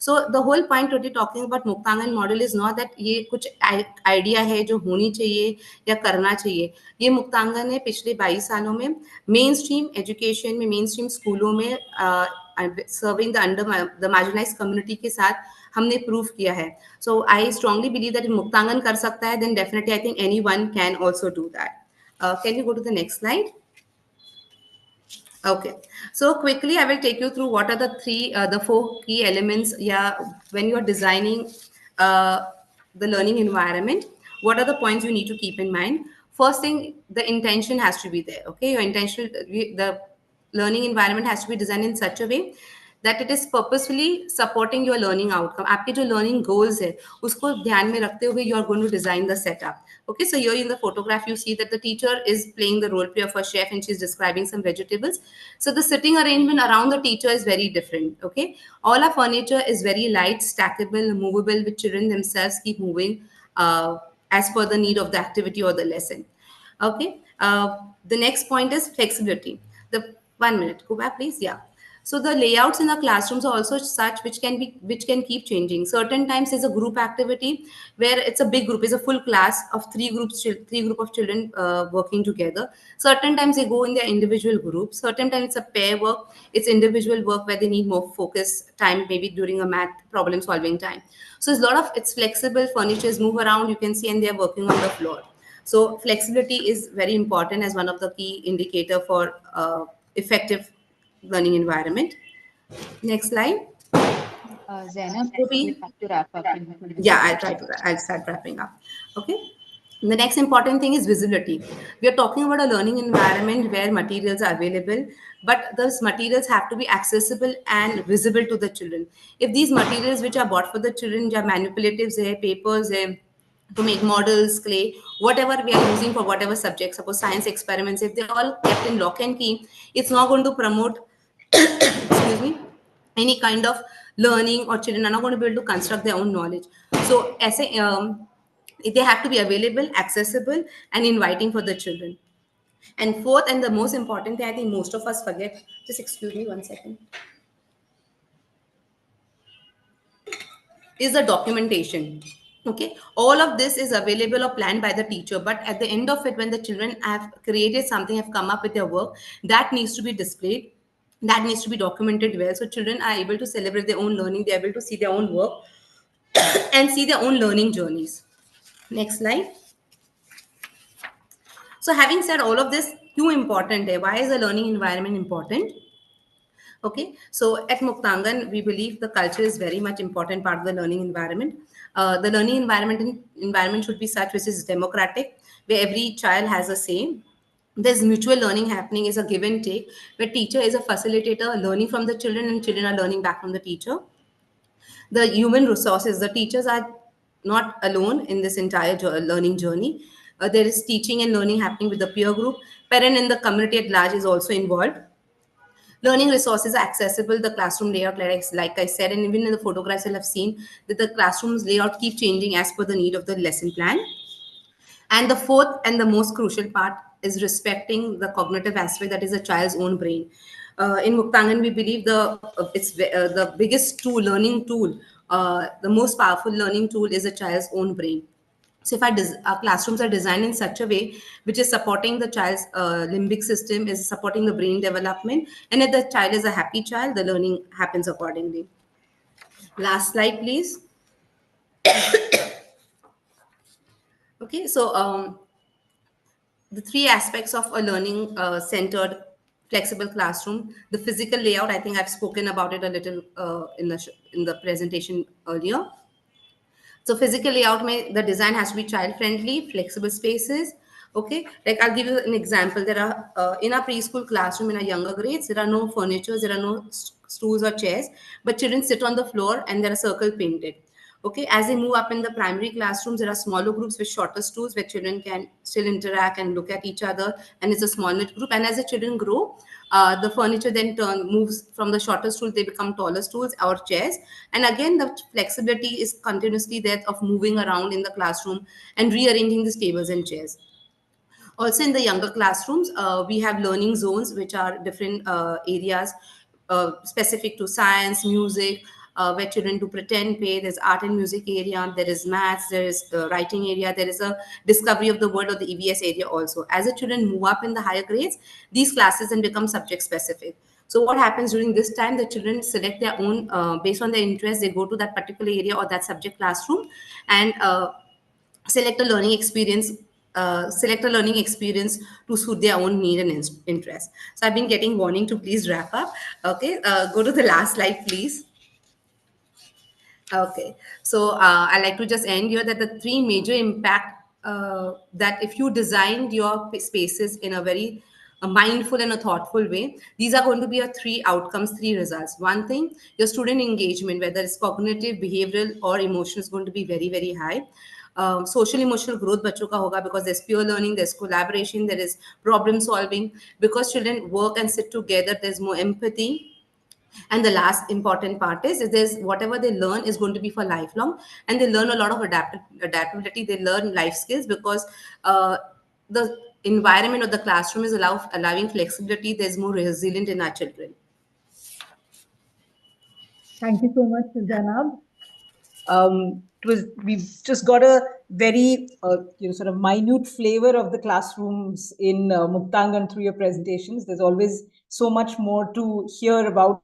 So the whole point today talking about Muktangan model is not that ये कुछ आइडिया है जो होनी चाहिए या करना चाहिए. ये मुक्तांगन है पिछले 22 सालों में मेन स्ट्रीम एजुकेशन में, मेन स्ट्रीम स्कूलों में serving the under the marginalized community के साथ हमने प्रूव किया है. So I strongly believe that Muktangan कर सकता है, then definitely I think anyone can also do that. Can you go to the next slide? Okay, so quickly I will take you through what are the four key elements. Yeah, when you are designing the learning environment, what are the points you need to keep in mind? First thing, the intention has to be there. Okay, your intention, the learning environment has to be designed in such a way that it is purposefully supporting your learning outcome. आपके जो learning goals है उसको ध्यान में रखते हुए you are going to design the setup. Okay, so here in the photograph you see that the teacher is playing the role play of a chef and she's describing some vegetables. So the sitting arrangement around the teacher is very different. Okay, all our furniture is very light, stackable, movable, with children themselves keep moving as per the need of the activity or the lesson. Okay, the next point is flexibility. The 1 minute, go back please. Yeah. So the layouts in the classrooms are also such which can keep changing. Certain times there's a group activity where it's a big group, it's a full class of three group of children working together. Certain times they go in their individual groups. Certain times it's a pair work, it's individual work where they need more focus time, maybe during a math problem solving time. So it's flexible, furnitures move around, you can see, and they're working on the floor. So flexibility is very important as one of the key indicator for effective learning environment. Next slide. Zainab, we have to wrap up. Yeah, I'll start wrapping up. Okay. The next important thing is visibility. We are talking about a learning environment where materials are available, but those materials have to be accessible and visible to the children. If these materials which are bought for the children, are manipulatives, papers, to make models, clay, whatever we are using for whatever subject, suppose science experiments, if they're all kept in lock and key, it's not going to promote excuse me, any kind of learning, or children are not going to be able to construct their own knowledge. So they have to be available, accessible, and inviting for the children. And fourth, and the most important thing I think most of us forget, just excuse me 1 second, is the documentation. Okay, all of this is available or planned by the teacher, but at the end of it, when the children have created something, have come up with their work, that needs to be displayed, that needs to be documented well, so children are able to celebrate their own learning, they're able to see their own work and see their own learning journeys. Next slide. So having said all of this, क्यों important है? Why is the learning environment important? Okay, so at Muktangan, we believe the culture is very much important part of the learning environment. The learning environment should be such which is democratic, where every child has a say. There's mutual learning happening, is a give and take, where teacher is a facilitator, learning from the children, and children are learning back from the teacher. The human resources, the teachers are not alone in this entire learning journey. There is teaching and learning happening with the peer group. Parent and the community at large is also involved. Learning resources are accessible, the classroom layout, like I said, and even in the photographs you'll have seen that the classroom's layout keep changing as per the need of the lesson plan. And the fourth and the most crucial part is respecting the cognitive aspect, that is a child's own brain. In Muktangan, we believe the biggest tool, learning tool, the most powerful learning tool is a child's own brain. So if our classrooms are designed in such a way which is supporting the child's limbic system, is supporting the brain development, and if the child is a happy child, the learning happens accordingly. Last slide, please. Okay, so the three aspects of a learning centered flexible classroom. The physical layout, I think I've spoken about it a little in the presentation earlier. So physical layout, the design has to be child friendly, flexible spaces. Okay, like I'll give you an example. There are in our preschool classroom, in our younger grades, there are no furniture, there are no stools or chairs, but children sit on the floor and there are circle painted. Okay, as they move up in the primary classrooms, there are smaller groups with shorter stools where children can still interact and look at each other, and it's a small knit group. And as the children grow, the furniture then moves from the shorter stool, they become taller stools or chairs. And again, the flexibility is continuously there of moving around in the classroom and rearranging the tables and chairs. Also, in the younger classrooms, we have learning zones, which are different areas specific to science, music, where children do pretend play. There's art and music area, there is maths, there is the writing area, there is a discovery of the world, or the EVS area also. As the children move up in the higher grades, these classes then become subject specific. So what happens during this time, the children select their own, based on their interest, they go to that particular area or that subject classroom and select a learning experience to suit their own need and interest. So I've been getting warning to please wrap up. Okay, go to the last slide, please. Okay, so I like to just end here that the three major impact that if you designed your spaces in a very mindful and a thoughtful way, these are going to be your three outcomes, three results. One thing, your student engagement, whether it's cognitive, behavioral, or emotional, is going to be very, very high. Social emotional growth बच्चों का होगा because there's peer learning, there's collaboration, there is problem solving. Because children work and sit together, there's more empathy. And the last important part is there's whatever they learn is going to be for lifelong, and they learn a lot of adaptability. They learn life skills because the environment of the classroom is allowing flexibility. There's more resilient in our children. Thank you so much, Zainab. We've just got a very sort of minute flavor of the classrooms in Muktangan through your presentations. There's always so much more to hear about,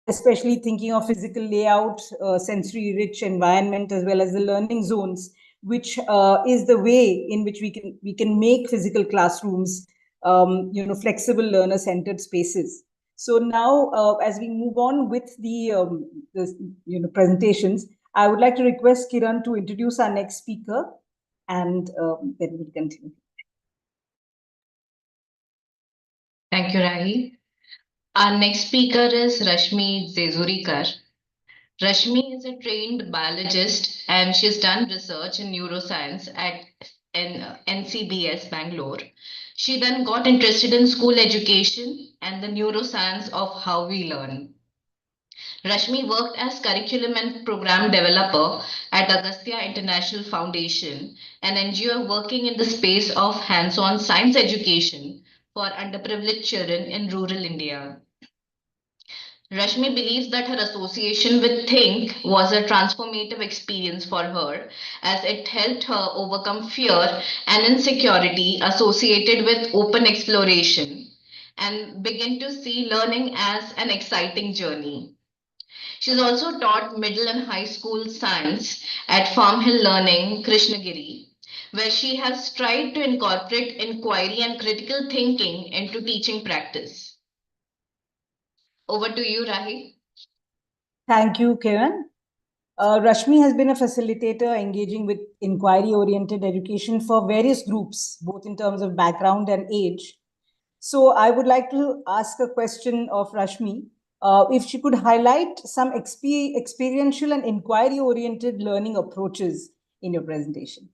especially thinking of physical layout, sensory rich environment, as well as the learning zones, which is the way in which we can make physical classrooms flexible learner centered spaces. So now as we move on with the presentations, I would like to request Kiran to introduce our next speaker, and then we'll continue. Thank you, Rahi. Our next speaker is Rashmi Jejurikar. Rashmi is a trained biologist and she's done research in neuroscience at NCBS Bangalore. She then got interested in school education and the neuroscience of how we learn. Rashmi worked as curriculum and program developer at Agastya International Foundation, an NGO working in the space of hands-on science education for underprivileged children in rural India. Rashmi believes that her association with Think was a transformative experience for her as it helped her overcome fear and insecurity associated with open exploration and begin to see learning as an exciting journey. She's also taught middle and high school science at Farm Hill Learning, Krishnagiri, where she has tried to incorporate inquiry and critical thinking into teaching practice. Over to you, Rahi. Thank you, Kiran. Rashmi has been a facilitator engaging with inquiry-oriented education for various groups, both in terms of background and age. So I would like to ask a question of Rashmi. If she could highlight some experiential and inquiry-oriented learning approaches in your presentation.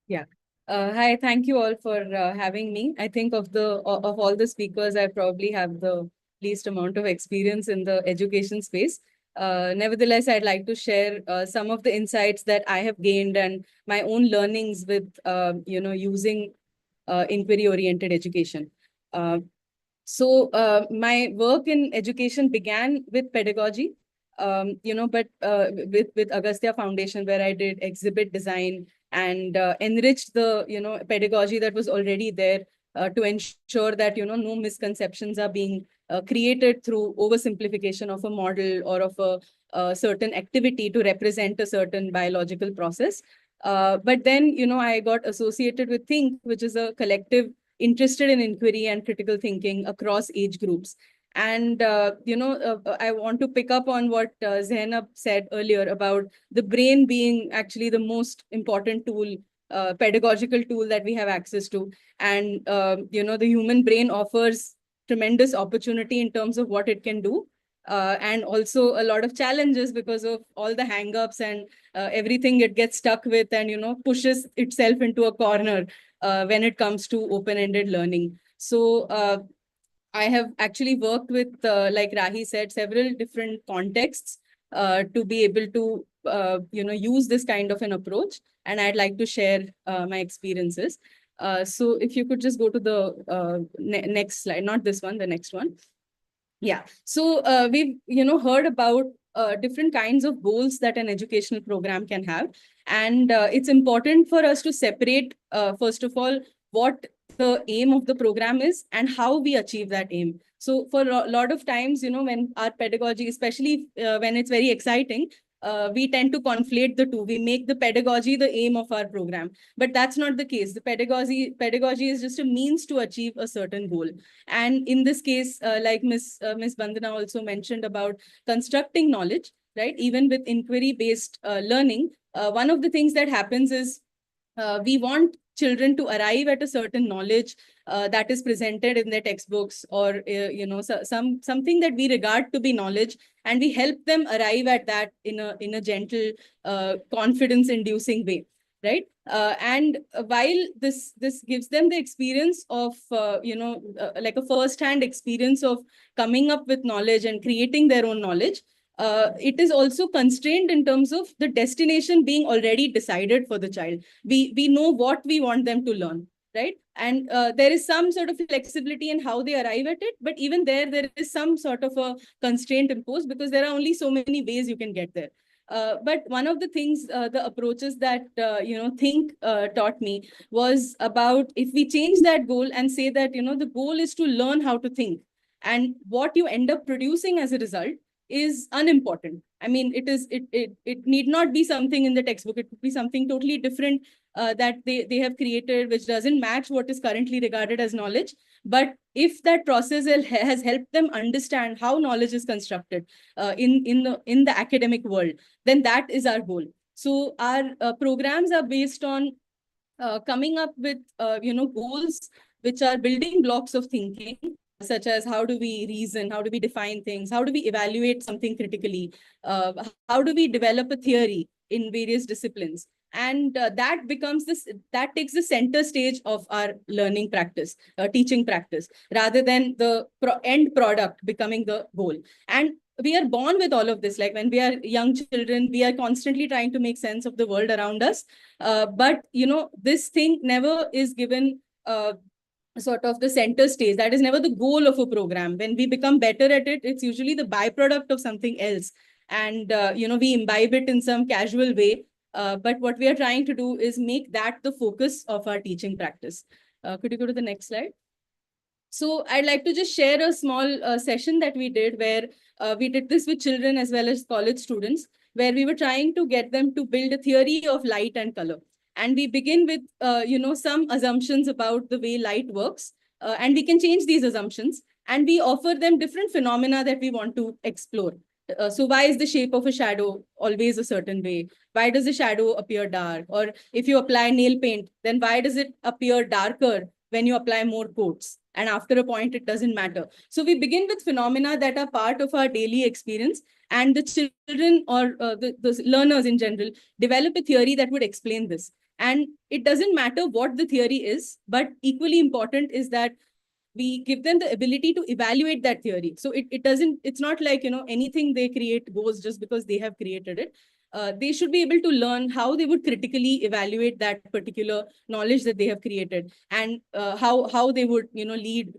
Yeah. Hi, thank you all for having me. I think of all the speakers, I probably have the least amount of experience in the education space. Nevertheless, I'd like to share some of the insights that I have gained and my own learnings with using inquiry-oriented education. So my work in education began with pedagogy, but with Agastya Foundation, where I did exhibit design and enriched the pedagogy that was already there to ensure that no misconceptions are being created through oversimplification of a model or of a certain activity to represent a certain biological process. But then I got associated with Think, which is a collective interested in inquiry and critical thinking across age groups. And, I want to pick up on what Zainab said earlier about the brain being actually the most important tool pedagogical tool that we have access to. And, the human brain offers tremendous opportunity in terms of what it can do. And also a lot of challenges because of all the hang-ups and everything it gets stuck with and, pushes itself into a corner when it comes to open-ended learning. So I have actually worked with, like Rahi said, several different contexts to be able to, use this kind of an approach. And I'd like to share my experiences. So if you could just go to the next slide, not this one, the next one. Yeah. So we've, heard about different kinds of goals that an educational program can have. And it's important for us to separate, first of all, what the aim of the program is and how we achieve that aim. So for a lot of times, when our pedagogy, especially when it's very exciting, we tend to conflate the two. We make the pedagogy the aim of our program, but that's not the case. The pedagogy is just a means to achieve a certain goal. And in this case, like Miss Bandana also mentioned about constructing knowledge, right? Even with inquiry-based learning, one of the things that happens is we want children to arrive at a certain knowledge that is presented in their textbooks, or something that we regard to be knowledge, and we help them arrive at that in a gentle, confidence-inducing way, right? And while this gives them the experience of like a first-hand experience of coming up with knowledge and creating their own knowledge, it is also constrained in terms of the destination being already decided for the child. We know what we want them to learn, right? And there is some sort of flexibility in how they arrive at it, but even there is some sort of a constraint imposed because there are only so many ways you can get there. But one of the things, the approaches that, Think taught me was about, if we change that goal and say that, the goal is to learn how to think, and what you end up producing as a result is unimportant. I mean, it need not be something in the textbook. It could be something totally different that they have created, which doesn't match what is currently regarded as knowledge. But if that process has helped them understand how knowledge is constructed in the academic world, then that is our goal. So our programs are based on coming up with goals which are building blocks of thinking, such as how do we reason, how do we define things, how do we evaluate something critically, how do we develop a theory in various disciplines. And that takes the center stage of our learning practice, teaching practice, rather than the end product becoming the goal. And we are born with all of this. Like when we are young children, we are constantly trying to make sense of the world around us. But, this thing never is given sort of the center stage. That is never the goal of a program. When we become better at it, it's usually the byproduct of something else. And, we imbibe it in some casual way. But what we are trying to do is make that the focus of our teaching practice. Could you go to the next slide? So I'd like to just share a small session that we did where we did this with children as well as college students, where we were trying to get them to build a theory of light and color. And we begin with, some assumptions about the way light works. And we can change these assumptions. And we offer them different phenomena that we want to explore. So why is the shape of a shadow always a certain way? Why does the shadow appear dark? Or if you apply nail paint, then why does it appear darker when you apply more coats? And after a point, it doesn't matter. So we begin with phenomena that are part of our daily experience. And the children or the learners in general develop a theory that would explain this. And it doesn't matter what the theory is, but equally important is that we give them the ability to evaluate that theory. So it's not like, anything they create goes just because they have created it. They should be able to learn how they would critically evaluate that particular knowledge that they have created, and how they would, lead,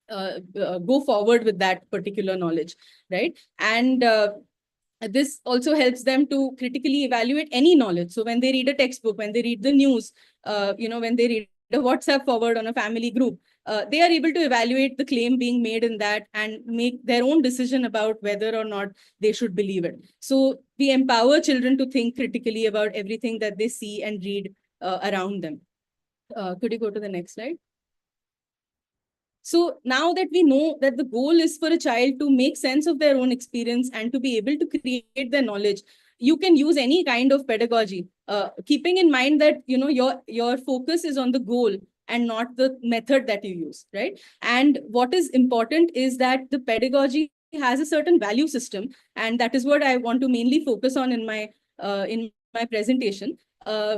go forward with that particular knowledge, right? And this also helps them to critically evaluate any knowledge. So when they read a textbook, when they read the news, when they read a WhatsApp forward on a family group, they are able to evaluate the claim being made in that and make their own decision about whether or not they should believe it. So we empower children to think critically about everything that they see and read around them. Could you go to the next slide? So now that we know that the goal is for a child to make sense of their own experience and to be able to create their knowledge, you can use any kind of pedagogy, keeping in mind that, your focus is on the goal and not the method that you use, right? And what is important is that the pedagogy has a certain value system, and that is what I want to mainly focus on in my presentation,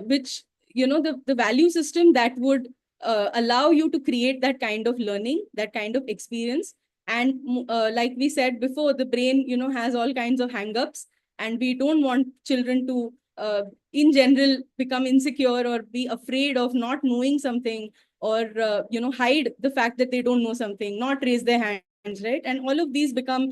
which, the value system that would allow you to create that kind of learning, that kind of experience. And like we said before, the brain, has all kinds of hang-ups, and we don't want children to, in general, become insecure or be afraid of not knowing something, or, hide the fact that they don't know something, not raise their hands, right? And all of these become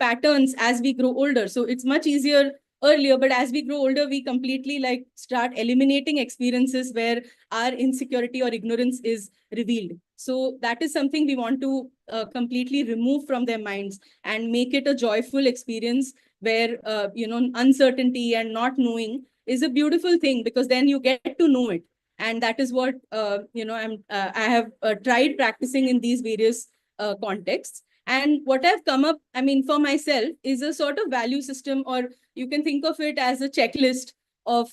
patterns as we grow older. So it's much easier earlier, but as we grow older, we completely like start eliminating experiences where our insecurity or ignorance is revealed. So that is something we want to completely remove from their minds and make it a joyful experience where, uncertainty and not knowing is a beautiful thing, because then you get to know it. And that is what, I have tried practicing in these various contexts. And what I've come up, I mean, for myself, is a sort of value system, or you can think of it as a checklist of,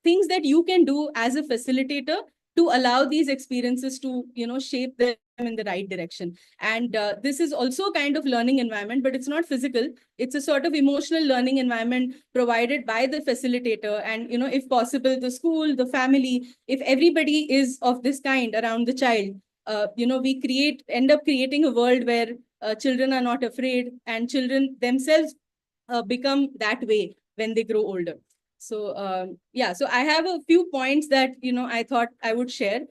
things that you can do as a facilitator to allow these experiences to, shape them in the right direction. And this is also a kind of learning environment, but it's not physical. It's a sort of emotional learning environment provided by the facilitator. And, if possible, the school, the family, if everybody is of this kind around the child, we end up creating a world where children are not afraid, and children themselves become that way when they grow older. So so I have a few points that I thought I would share.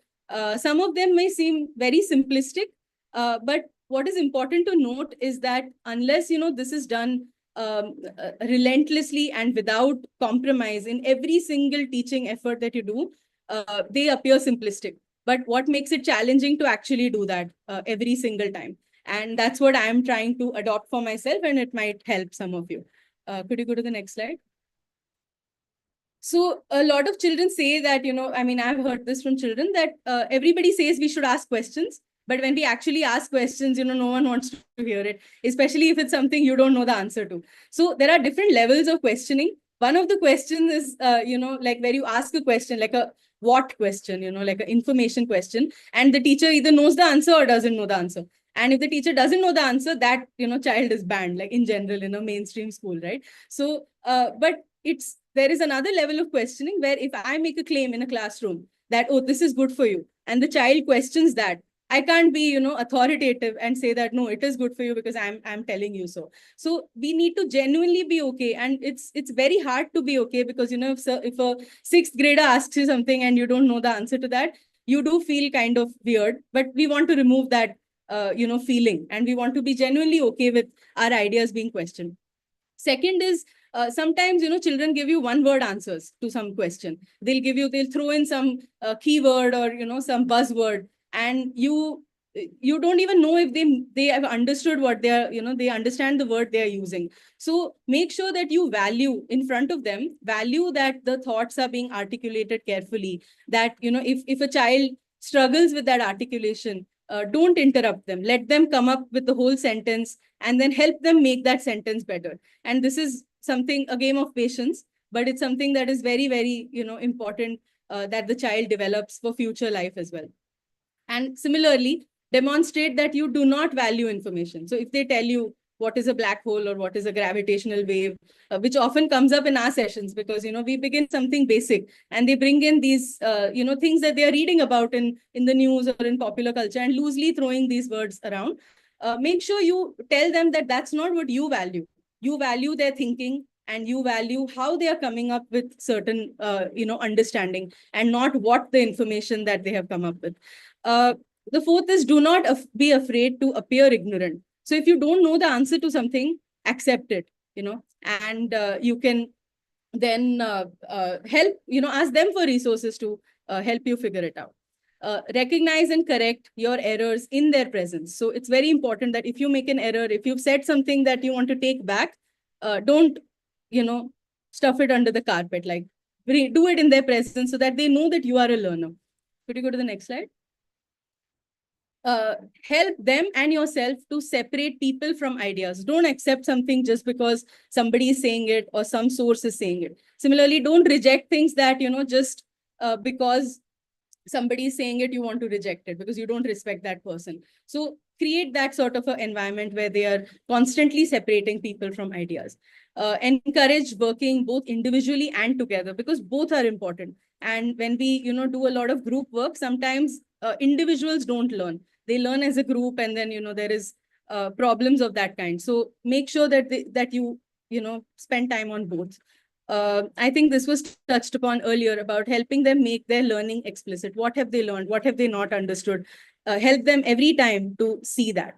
Some of them may seem very simplistic, but what is important to note is that unless this is done relentlessly and without compromise in every single teaching effort that you do, they appear simplistic. But what makes it challenging to actually do that every single time? And that's what I'm trying to adopt for myself, and it might help some of you. Could you go to the next slide? So a lot of children say that, I mean, I've heard this from children, that everybody says we should ask questions. But when we actually ask questions, no one wants to hear it, especially if it's something you don't know the answer to. So there are different levels of questioning. One of the questions is, like where you ask a question, like a what question, like an information question. And the teacher either knows the answer or doesn't know the answer. And if the teacher doesn't know the answer, that, child is banned, like in general, in a mainstream school, right? So, but there is another level of questioning where if I make a claim in a classroom that, oh, this is good for you, and the child questions that, I can't be, authoritative and say that, no, it is good for you because I'm telling you so. So we need to genuinely be okay. And it's very hard to be okay because, if a sixth grader asks you something and you don't know the answer to that, you do feel kind of weird, but we want to remove that, feeling, and we want to be genuinely okay with our ideas being questioned. Second is, sometimes, children give you one word answers to some question. They'll throw in some keyword or, some buzzword, and you don't even know if they have understood what they understand the word they are using. So make sure that you value in front of them, value that the thoughts are being articulated carefully, that, if a child struggles with that articulation, don't interrupt them. Let them come up with the whole sentence and then help them make that sentence better. And this is something, a game of patience, but it's something that is very, very, important that the child develops for future life as well. And similarly, demonstrate that you do not value information. So if they tell you what is a black hole or what is a gravitational wave, which often comes up in our sessions because, we begin something basic and they bring in these, things that they are reading about in the news or in popular culture and loosely throwing these words around. Make sure you tell them that that's not what you value. You value their thinking and you value how they are coming up with certain, understanding, and not what the information that they have come up with. The fourth is, do not be afraid to appear ignorant. So if you don't know the answer to something, accept it, and you can then help, ask them for resources to help you figure it out. Recognize and correct your errors in their presence. So it's very important that if you make an error, if you've said something that you want to take back, don't, stuff it under the carpet. Like, do it in their presence so that they know that you are a learner. Could you go to the next slide? help them and yourself to separate people from ideas. Don't accept something just because somebody is saying it or some source is saying it. Similarly, don't reject things that, just because somebody is saying it, you want to reject it because you don't respect that person. So create that sort of an environment where they are constantly separating people from ideas. Encourage working both individually and together because both are important. And when we, do a lot of group work, sometimes individuals don't learn. They learn as a group, and then, there is problems of that kind. So make sure that that you, spend time on both. I think this was touched upon earlier about helping them make their learning explicit. What have they learned? What have they not understood? Help them every time to see that.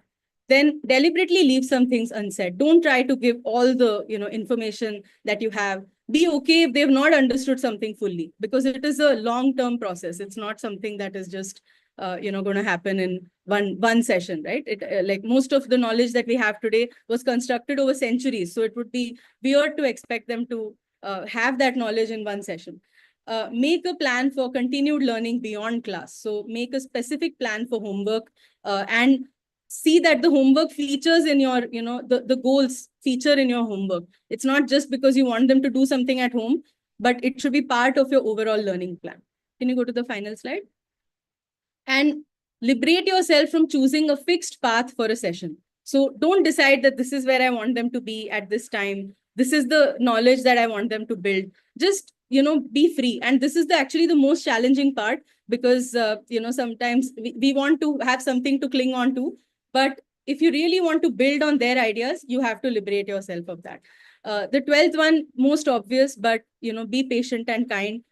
Then deliberately leave some things unsaid. Don't try to give all the information that you have. Be okay if they've not understood something fully, because it is a long-term process. It's not something that is just going to happen in one session, right? Like most of the knowledge that we have today was constructed over centuries. So it would be weird to expect them to have that knowledge in one session. Make a plan for continued learning beyond class. So make a specific plan for homework and see that the homework features in your, the goals feature in your homework. It's not just because you want them to do something at home, but it should be part of your overall learning plan. Can you go to the final slide? And liberate yourself from choosing a fixed path for a session. So don't decide that this is where I want them to be at this time. This is the knowledge that I want them to build. Just, be free. And this is actually the most challenging part because, sometimes we want to have something to cling on to. But if you really want to build on their ideas, you have to liberate yourself of that. The 12th one, most obvious, but, be patient and kind.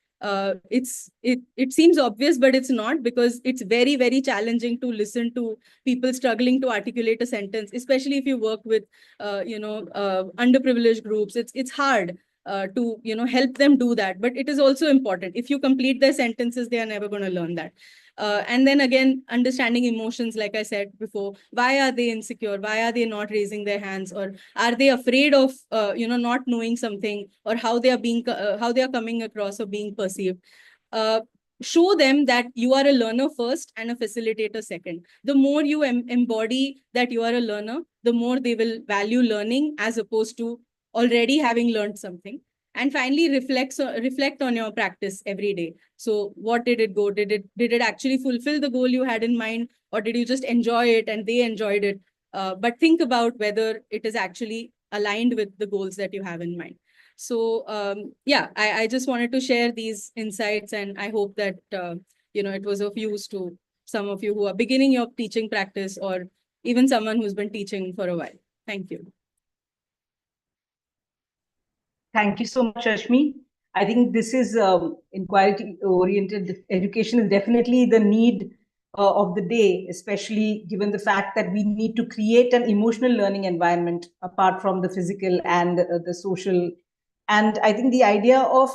It seems obvious, but it's not, because it's very, very challenging to listen to people struggling to articulate a sentence, especially if you work with, underprivileged groups. It's hard to, help them do that, but it is also important. If you complete their sentences, they are never going to learn that. And then again, understanding emotions, like I said before, why are they insecure? Why are they not raising their hands? Or are they afraid of, not knowing something, or how they are coming across or being perceived? Show them that you are a learner first and a facilitator second. The more you embody that you are a learner, the more they will value learning as opposed to already having learned something. And finally, reflect on your practice every day. So what did it go? Did it actually fulfill the goal you had in mind, or did you just enjoy it and they enjoyed it? But think about whether it is actually aligned with the goals that you have in mind. So yeah, I just wanted to share these insights, and I hope that it was of use to some of you who are beginning your teaching practice, or even someone who's been teaching for a while. Thank you. Thank you so much, Rashmi. I think this is inquiry-oriented education is definitely the need of the day, especially given the fact that we need to create an emotional learning environment apart from the physical and the social. And I think the idea of,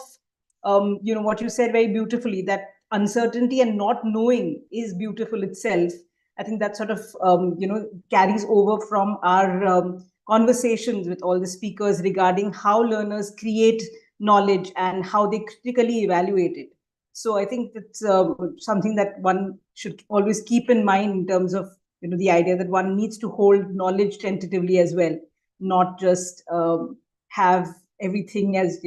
what you said very beautifully, that uncertainty and not knowing is beautiful itself. I think that sort of, carries over from our conversations with all the speakers regarding how learners create knowledge and how they critically evaluate it. So I think that's something that one should always keep in mind in terms of, the idea that one needs to hold knowledge tentatively as well, not just have everything as,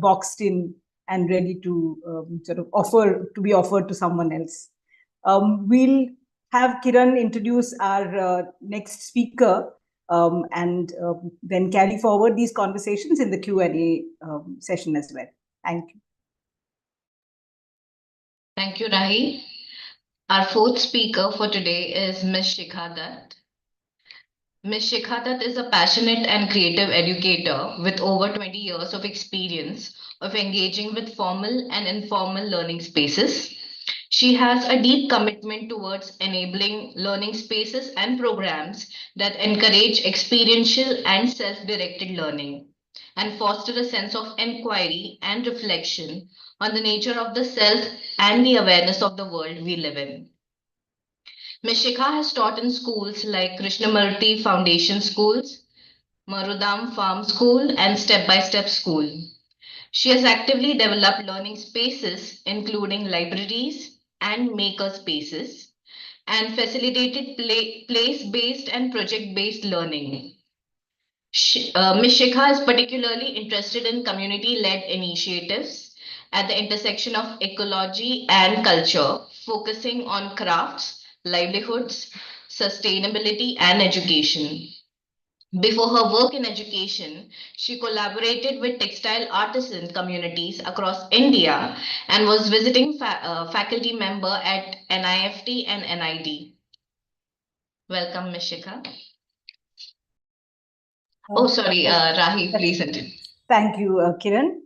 boxed in and ready to sort of be offered to someone else. We'll have Kiran introduce our next speaker, and then carry forward these conversations in the Q&A session as well. Thank you. Thank you, Rahi. Our fourth speaker for today is Ms. Shikha Dutt. Ms. Shikha Dutt is a passionate and creative educator with over 20 years of experience of engaging with formal and informal learning spaces. She has a deep commitment towards enabling learning spaces and programs that encourage experiential and self-directed learning and foster a sense of inquiry and reflection on the nature of the self and the awareness of the world we live in. Ms. Shikha has taught in schools like Krishnamurti Foundation Schools, Marudam Farm School, and Step by Step School. She has actively developed learning spaces, including libraries and maker spaces, and facilitated place-based and project-based learning. Ms. Shikha is particularly interested in community-led initiatives at the intersection of ecology and culture, focusing on crafts, livelihoods, sustainability, and education. Before her work in education, she collaborated with textile artisan communities across India and was visiting faculty member at NIFT and NID. Welcome, Ms. Shikha. Oh, sorry, Rahi, please continue. Thank you, Kiran.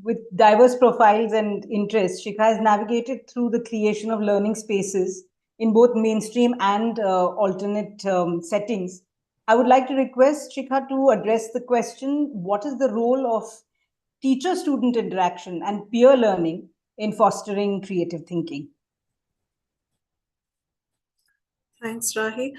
With diverse profiles and interests, Shikha has navigated through the creation of learning spaces in both mainstream and alternate settings. I would like to request Shikha to address the question, what is the role of teacher-student interaction and peer learning in fostering creative thinking? Thanks, Rahi.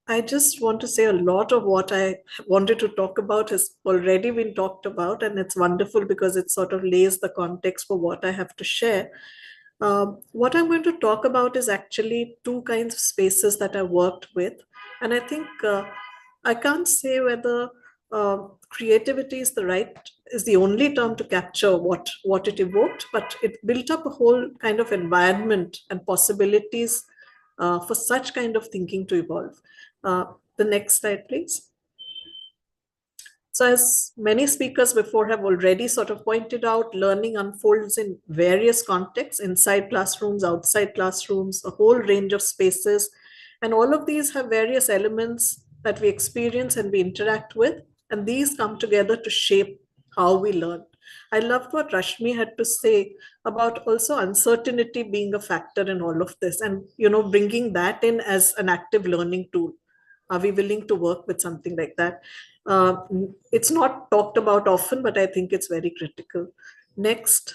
I just want to say a lot of what I wanted to talk about has already been talked about, and it's wonderful because it sort of lays the context for what I have to share. What I'm going to talk about is actually two kinds of spaces that I worked with. And I think I can't say whether creativity is the only term to capture what it evoked, but it built up a whole kind of environment and possibilities for such kind of thinking to evolve. The next slide, please. So as many speakers before have already sort of pointed out, learning unfolds in various contexts, inside classrooms, outside classrooms, a whole range of spaces. And all of these have various elements that we experience and we interact with. And these come together to shape how we learn. I loved what Rashmi had to say about also uncertainty being a factor in all of this, and bringing that in as an active learning tool. Are we willing to work with something like that? It's not talked about often, but I think it's very critical. Next.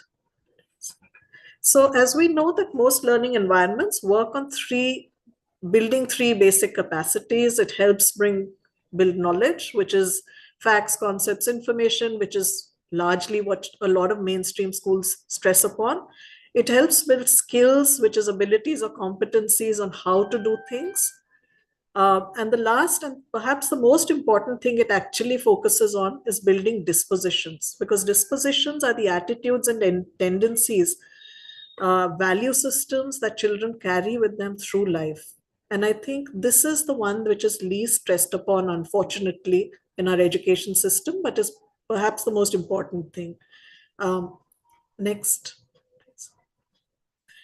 So as we know that most learning environments work on building three basic capacities. It helps build knowledge, which is facts, concepts, information, which is largely what a lot of mainstream schools stress upon. It helps build skills, which is abilities or competencies on how to do things. And the last and perhaps the most important thing it actually focuses on is building dispositions, because dispositions are the attitudes and tendencies, value systems that children carry with them through life. And I think this is the one which is least stressed upon, unfortunately, in our education system, but is perhaps the most important thing. Next.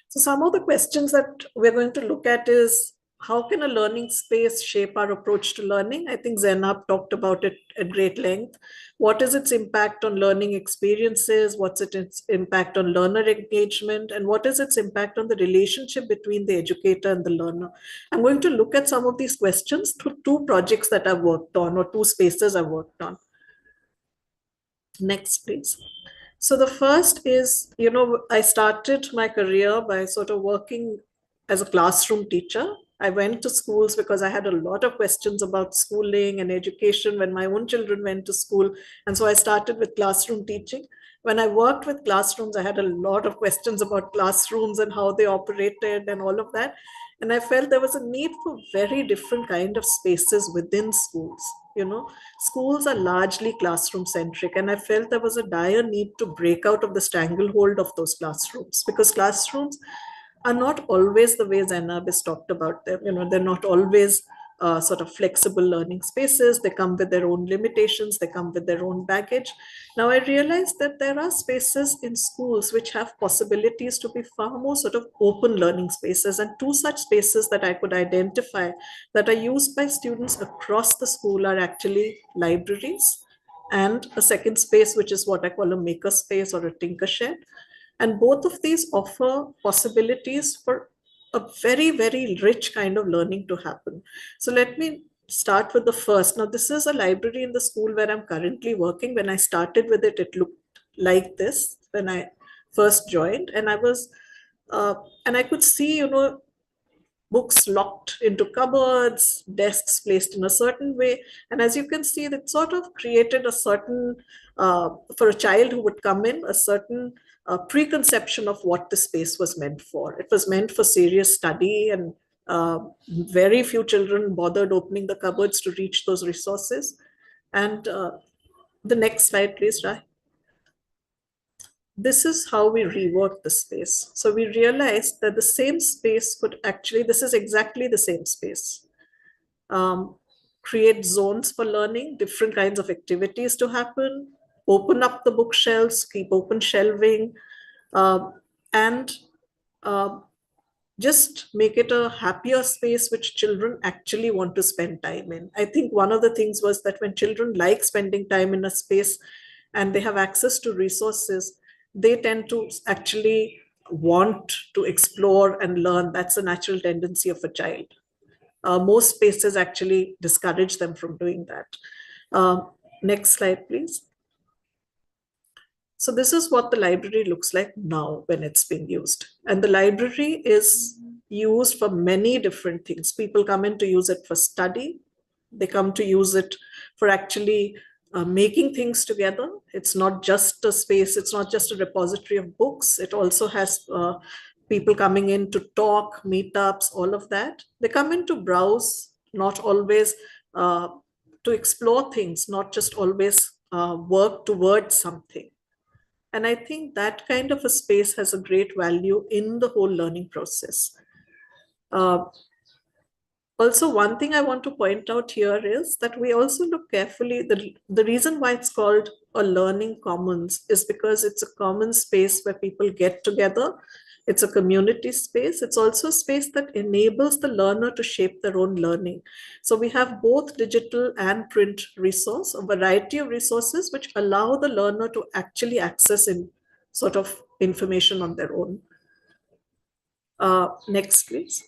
So some of the questions that we're going to look at is, how can a learning space shape our approach to learning? I think Zainab talked about it at great length. What is its impact on learning experiences? What's its impact on learner engagement? And what is its impact on the relationship between the educator and the learner? I'm going to look at some of these questions through two projects that I've worked on, or two spaces I've worked on. Next, please. So the first is, I started my career by sort of working as a classroom teacher. I went to schools because I had a lot of questions about schooling and education when my own children went to school. And so I started with classroom teaching. When I worked with classrooms, I had a lot of questions about classrooms and how they operated and all of that. And I felt there was a need for very different kind of spaces within schools. Schools are largely classroom centric. And I felt there was a dire need to break out of the stranglehold of those classrooms, because classrooms are not always the way Zainab has talked about them. They're not always sort of flexible learning spaces. They come with their own limitations. They come with their own baggage. Now I realized that there are spaces in schools which have possibilities to be far more sort of open learning spaces. And two such spaces that I could identify that are used by students across the school are actually libraries, and a second space, which is what I call a maker space or a tinker shed. And both of these offer possibilities for a very, very rich kind of learning to happen. So let me start with the first. Now, this is a library in the school where I'm currently working. When I started with it, it looked like this when I first joined. And I could see, books locked into cupboards, desks placed in a certain way. And as you can see, that sort of created a certain, for a child who would come in, a certain preconception of what the space was meant for. It was meant for serious study, and very few children bothered opening the cupboards to reach those resources. And the next slide, please, Rai. This is how we reworked the space. So we realized that the same space could actually, this is exactly the same space, create zones for learning, different kinds of activities to happen, open up the bookshelves, keep open shelving, and just make it a happier space which children actually want to spend time in. I think one of the things was that when children like spending time in a space and they have access to resources, they tend to actually want to explore and learn. That's a natural tendency of a child. Most spaces actually discourage them from doing that. Next slide, please. So this is what the library looks like now when it's being used. And the library is used for many different things. People come in to use it for study. They come to use it for actually making things together. It's not just a space, it's not just a repository of books. It also has people coming in to talk, meetups, all of that. They come in to browse, not always to explore things, not just always work towards something. And I think that kind of a space has a great value in the whole learning process. Also, one thing I want to point out here is that we also look carefully, the reason why it's called a learning commons is because it's a common space where people get together. It's a community space. It's also a space that enables the learner to shape their own learning. So we have both digital and print resource, a variety of resources which allow the learner to actually access in sort of information on their own. Next, please.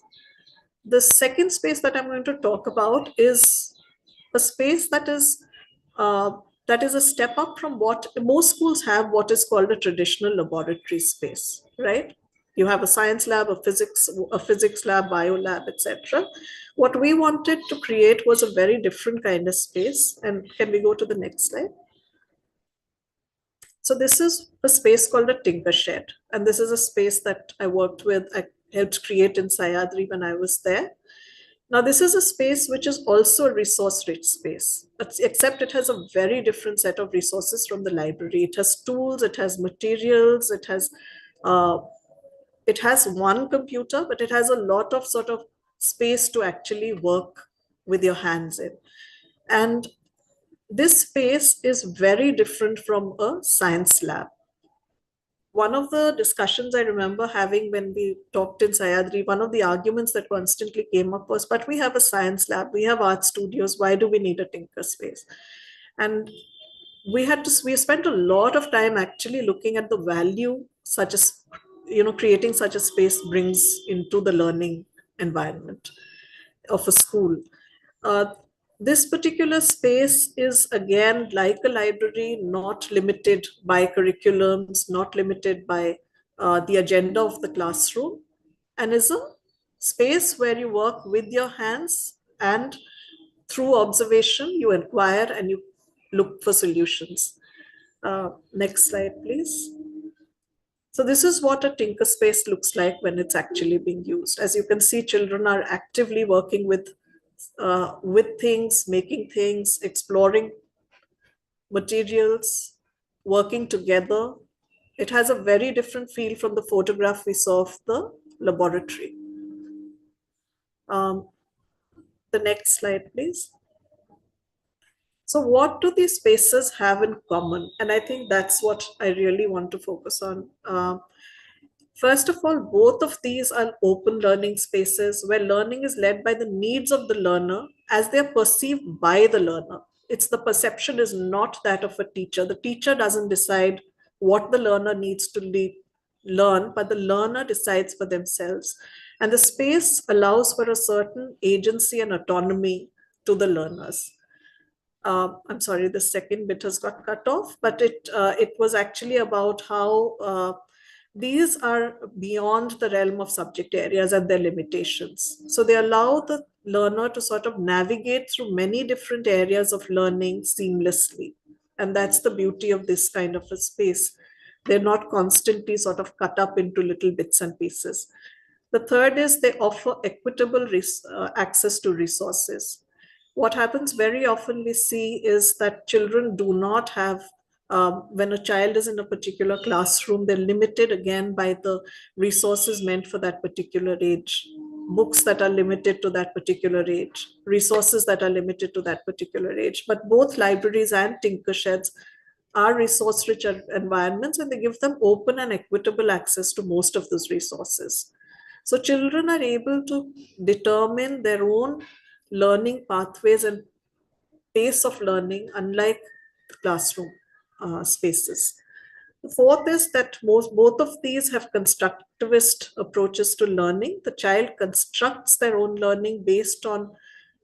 The second space that I'm going to talk about is a space that is a step up from what most schools have, what is called a traditional laboratory space, right? You have a science lab, a physics lab, bio lab, etc. What we wanted to create was a very different kind of space. And can we go to the next slide? So this is a space called a Tinker Shed. And this is a space that I worked with, I helped create in Sahyadri when I was there. Now, this is a space which is also a resource-rich space, except it has a very different set of resources from the library. It has tools, it has materials, it has one computer, but it has a lot of sort of space to actually work with your hands in. And this space is very different from a science lab. One of the discussions I remember having when we talked in Sahyadri, one of the arguments that constantly came up was, but we have a science lab, we have art studios, why do we need a tinker space? And we spent a lot of time actually looking at the value such as, creating such a space brings into the learning environment of a school. This particular space is, again, like a library, not limited by curriculums, not limited by the agenda of the classroom, and is a space where you work with your hands, and through observation, you inquire and you look for solutions. Next slide, please. So this is what a tinker space looks like when it's actually being used. As you can see, children are actively working with things, making things, exploring materials, working together. It has a very different feel from the photograph we saw of the laboratory. The next slide, please. So what do these spaces have in common? And I think that's what I really want to focus on. First of all, both of these are open learning spaces where learning is led by the needs of the learner as they're perceived by the learner. The perception is not that of a teacher. The teacher doesn't decide what the learner needs to learn, but the learner decides for themselves. And the space allows for a certain agency and autonomy to the learners. I'm sorry, the second bit has got cut off, but it was actually about how these are beyond the realm of subject areas and their limitations. So they allow the learner to sort of navigate through many different areas of learning seamlessly. And that's the beauty of this kind of a space. They're not constantly sort of cut up into little bits and pieces. The third is they offer equitable access to resources. What happens very often we see is that children do not have, when a child is in a particular classroom, they're limited again by the resources meant for that particular age. Books that are limited to that particular age, resources that are limited to that particular age. But both libraries and tinker sheds are resource-rich environments, and they give them open and equitable access to most of those resources. So children are able to determine their own learning pathways and pace of learning, unlike classroom spaces. The fourth is that both of these have constructivist approaches to learning. The child constructs their own learning based on,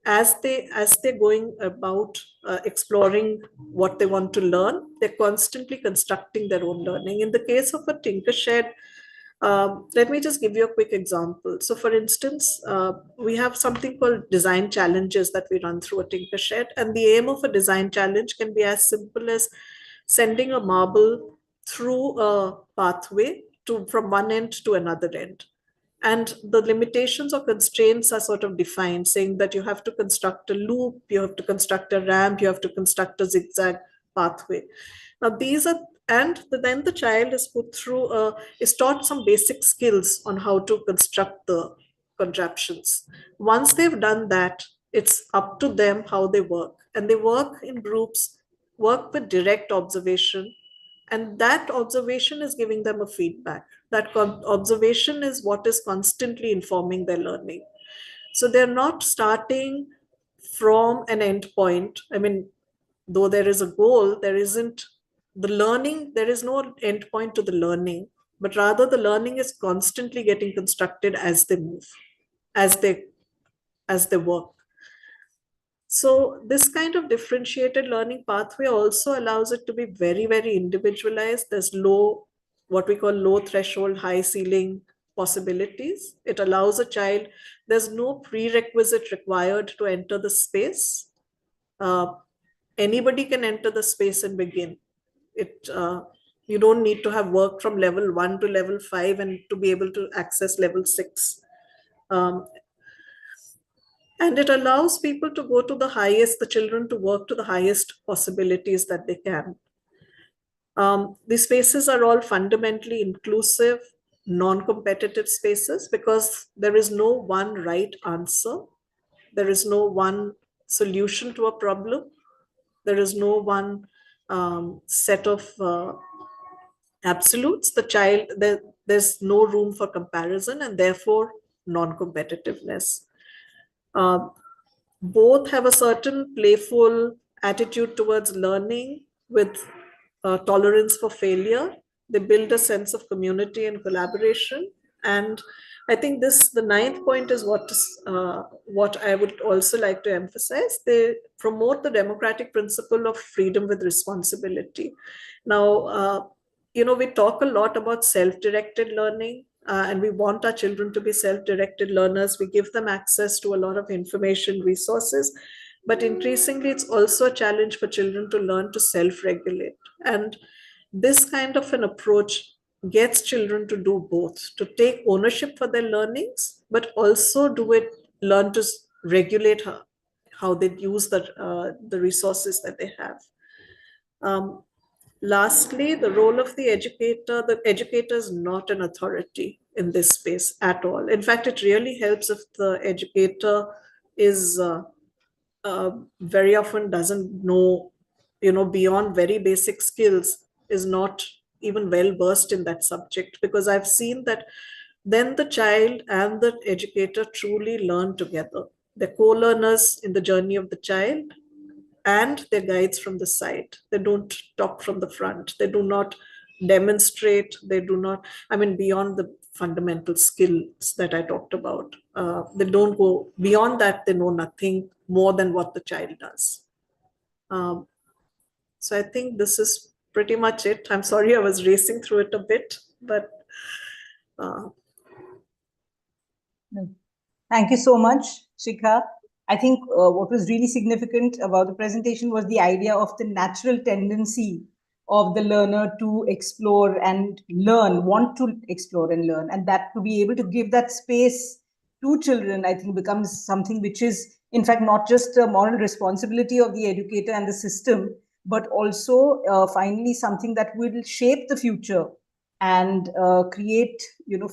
as they're going about exploring what they want to learn, they're constantly constructing their own learning. In the case of a tinker shed, let me just give you a quick example. So for instance, we have something called design challenges that we run through a tinker shed, and the aim of a design challenge can be as simple as sending a marble through a pathway from one end to another end. And the limitations or constraints are sort of defined, saying that you have to construct a loop, you have to construct a ramp, you have to construct a zigzag pathway. Now these are, and then the child is put through, is taught some basic skills on how to construct the contraptions. Once they've done that, it's up to them how they work. And they work in groups, work with direct observation, and that observation is giving them a feedback. That observation is what is constantly informing their learning. So they're not starting from an end point. I mean, though there is a goal, there isn't the learning, there is no end point to the learning, but rather the learning is constantly getting constructed as they move, as they work. So this kind of differentiated learning pathway also allows it to be very, very individualized. There's what we call low threshold, high ceiling possibilities. It allows a child, there's no prerequisite required to enter the space. Anybody can enter the space and begin. You don't need to have worked from level 1 to level 5 and to be able to access level 6. And it allows people to go to the highest, the children to work to the highest possibilities that they can. These spaces are all fundamentally inclusive, non-competitive spaces, because there is no one right answer. There is no one solution to a problem. There is no one set of absolutes. There's no room for comparison, and therefore non-competitiveness. Both have a certain playful attitude towards learning with tolerance for failure. They build a sense of community and collaboration. And I think the ninth point is what I would also like to emphasize. They promote the democratic principle of freedom with responsibility. Now, we talk a lot about self-directed learning. And we want our children to be self-directed learners. We give them access to a lot of information resources, but increasingly it's also a challenge for children to learn to self-regulate. And this kind of an approach gets children to do both, to take ownership for their learnings, but also learn to regulate how they use the resources that they have. Lastly, the role of the educator is not an authority in this space at all. In fact, it really helps if the educator is very often doesn't know, beyond very basic skills, is not even well versed in that subject, because I've seen that then the child and the educator truly learn together. They're co-learners in the journey of the child, and they're guides from the side. They don't talk from the front. They do not demonstrate. They do not, beyond the fundamental skills that I talked about. They don't go beyond that. They know nothing more than what the child does. So I think this is pretty much it. I'm sorry I was racing through it a bit, but... Thank you so much, Shikha. I think what was really significant about the presentation was the idea of the natural tendency of the learner to explore and learn, want to explore and learn, and that to be able to give that space to children, I think becomes something which is, in fact, not just a moral responsibility of the educator and the system, but also finally something that will shape the future and create,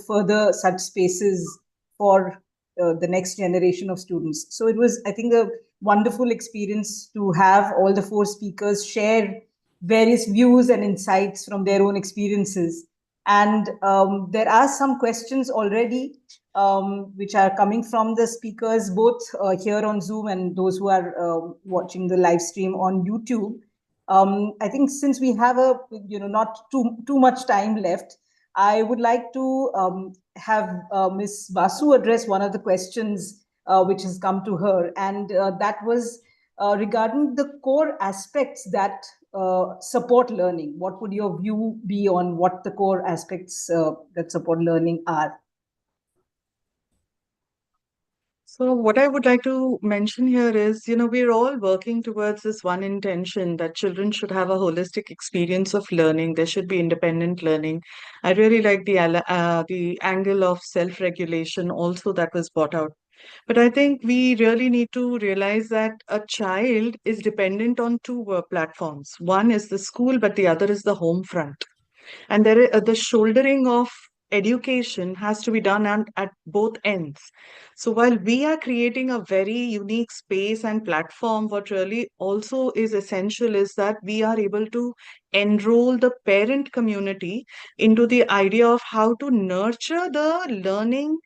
further such spaces for the next generation of students. So it was, I think, a wonderful experience to have all the four speakers share various views and insights from their own experiences. And there are some questions already which are coming from the speakers, both here on Zoom and those who are watching the live stream on YouTube. I think since we have not too much time left, I would like to have Ms. Basu address one of the questions which has come to her, and that was regarding the core aspects that support learning. What would your view be on what the core aspects that support learning are? So what I would like to mention here is, we're all working towards this one intention that children should have a holistic experience of learning. There should be independent learning. I really like the angle of self-regulation also that was brought out. But I think we really need to realize that a child is dependent on two platforms. One is the school, but the other is the home front. And there is, the shouldering of education has to be done at both ends. So while we are creating a very unique space and platform, what really also is essential is that we are able to enroll the parent community into the idea of how to nurture the learning,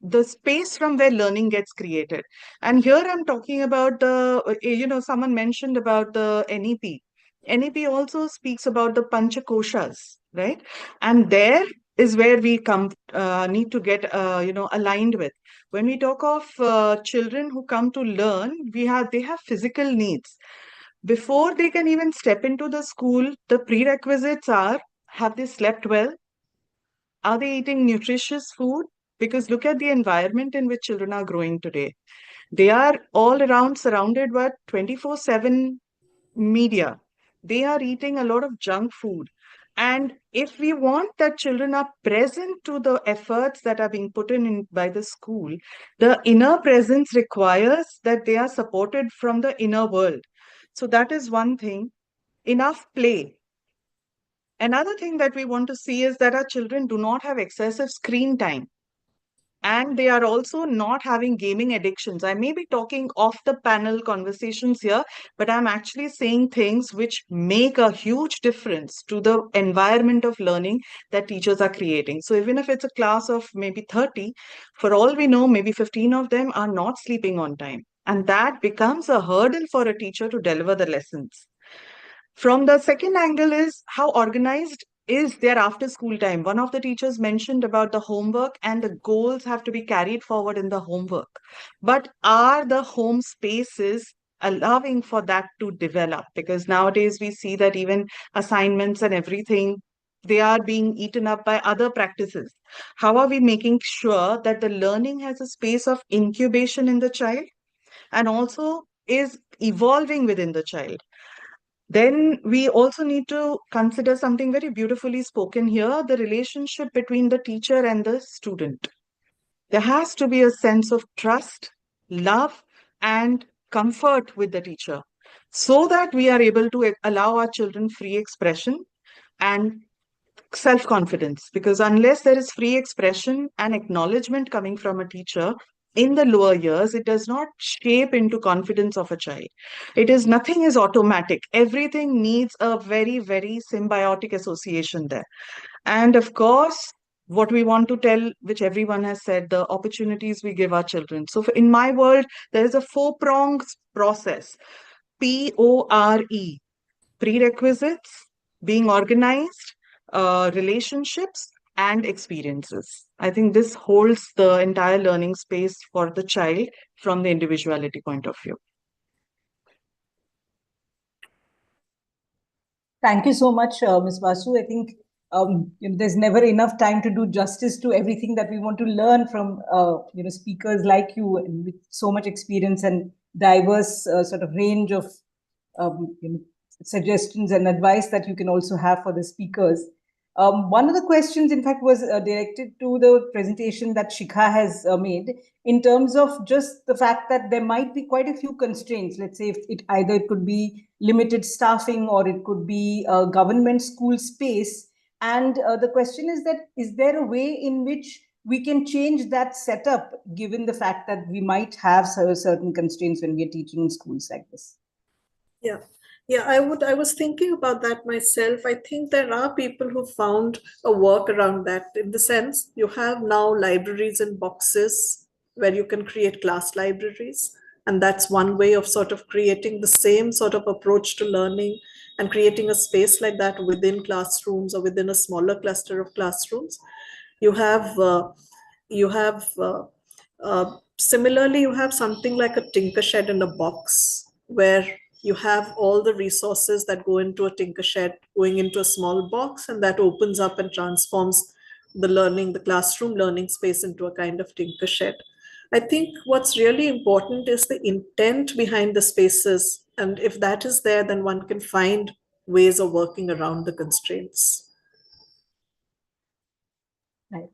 the space from where learning gets created. And here I'm talking about someone mentioned about the NEP. NEP also speaks about the Panchakoshas, right? And there is where we need to get aligned with. When we talk of children who come to learn, they have physical needs. Before they can even step into the school, the prerequisites are: have they slept well? Are they eating nutritious food? Because look at the environment in which children are growing today. They are all around surrounded by 24/7 media. They are eating a lot of junk food. And if we want that children are present to the efforts that are being put in by the school, the inner presence requires that they are supported from the inner world. So that is one thing. Enough play. Another thing that we want to see is that our children do not have excessive screen time. And they are also not having gaming addictions. I may be talking off the panel conversations here, but I'm actually saying things which make a huge difference to the environment of learning that teachers are creating. So even if it's a class of maybe 30, for all we know, maybe 15 of them are not sleeping on time. And that becomes a hurdle for a teacher to deliver the lessons. From the second angle is how organized is their after school time. One of the teachers mentioned about the homework, and the goals have to be carried forward in the homework. But are the home spaces allowing for that to develop? Because nowadays we see that even assignments and everything, they are being eaten up by other practices. How are we making sure that the learning has a space of incubation in the child and also is evolving within the child? Then we also need to consider something very beautifully spoken here, the relationship between the teacher and the student. There has to be a sense of trust, love, and comfort with the teacher so that we are able to allow our children free expression and self-confidence. Because unless there is free expression and acknowledgement coming from a teacher, in the lower years, it does not shape into confidence of a child. Nothing is automatic. Everything needs a very, very symbiotic association there. And of course, what we want to tell, which everyone has said, the opportunities we give our children. So in my world, there is a four-pronged process. PORE, prerequisites, being organized, relationships, and experiences. I think this holds the entire learning space for the child from the individuality point of view. Thank you so much, Ms. Basu. I think there's never enough time to do justice to everything that we want to learn from speakers like you, and with so much experience and diverse sort of range of suggestions and advice that you can also have for the speakers. One of the questions, in fact, was directed to the presentation that Shikha has made in terms of just the fact that there might be quite a few constraints. Let's say if it could be limited staffing or it could be a government school space. And the question is that, is there a way in which we can change that setup given the fact that we might have certain constraints when we are teaching in schools like this? Yeah. Yeah, I was thinking about that myself. I think there are people who found a work around that, in the sense you have now libraries in boxes where you can create class libraries. And that's one way of sort of creating the same sort of approach to learning and creating a space like that within classrooms or within a smaller cluster of classrooms. You have similarly, you have something like a tinker shed in a box, where you have all the resources that go into a tinker shed going into a small box, and that opens up and transforms the classroom learning space into a kind of tinker shed. I think what's really important is the intent behind the spaces, and if that is there, then one can find ways of working around the constraints. Right.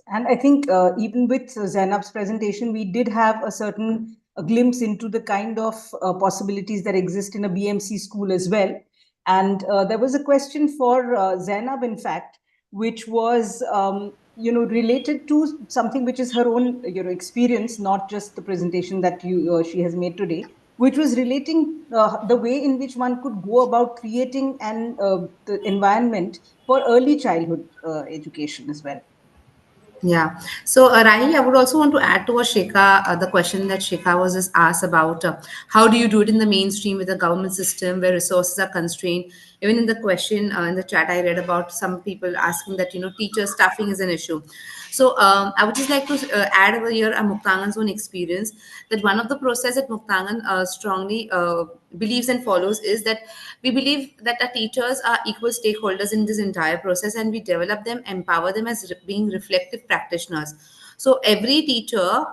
And I think even with Zainab's presentation, we did have a certain glimpse into the kind of possibilities that exist in a BMC school as well. And there was a question for Zainab, in fact, which was related to something which is her own experience, not just the presentation that she has made today, which was relating the way in which one could go about creating the environment for early childhood education as well. Yeah. So, Rahi, I would also want to add to what Shikha, the question that Shikha was just asked about how do you do it in the mainstream with a government system where resources are constrained? Even in the question in the chat, I read about some people asking that, teacher staffing is an issue. So, I would just like to add over here a Muktangan's own experience, that one of the process that Muktangan strongly believes and follows is that we believe that our teachers are equal stakeholders in this entire process, and we develop them, empower them as being reflective practitioners. So every teacher,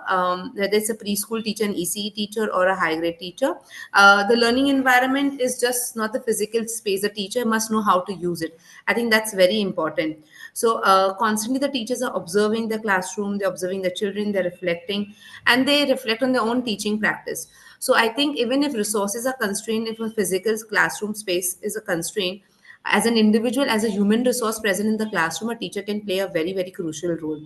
whether it's a preschool teacher, an ECE teacher, or a high grade teacher, the learning environment is just not the physical space. The teacher must know how to use it. I think that's very important. So constantly the teachers are observing the classroom, they're observing the children, they're reflecting, and they reflect on their own teaching practice. So I think even if resources are constrained, if a physical classroom space is a constraint, as an individual, as a human resource present in the classroom, a teacher can play a very, very crucial role.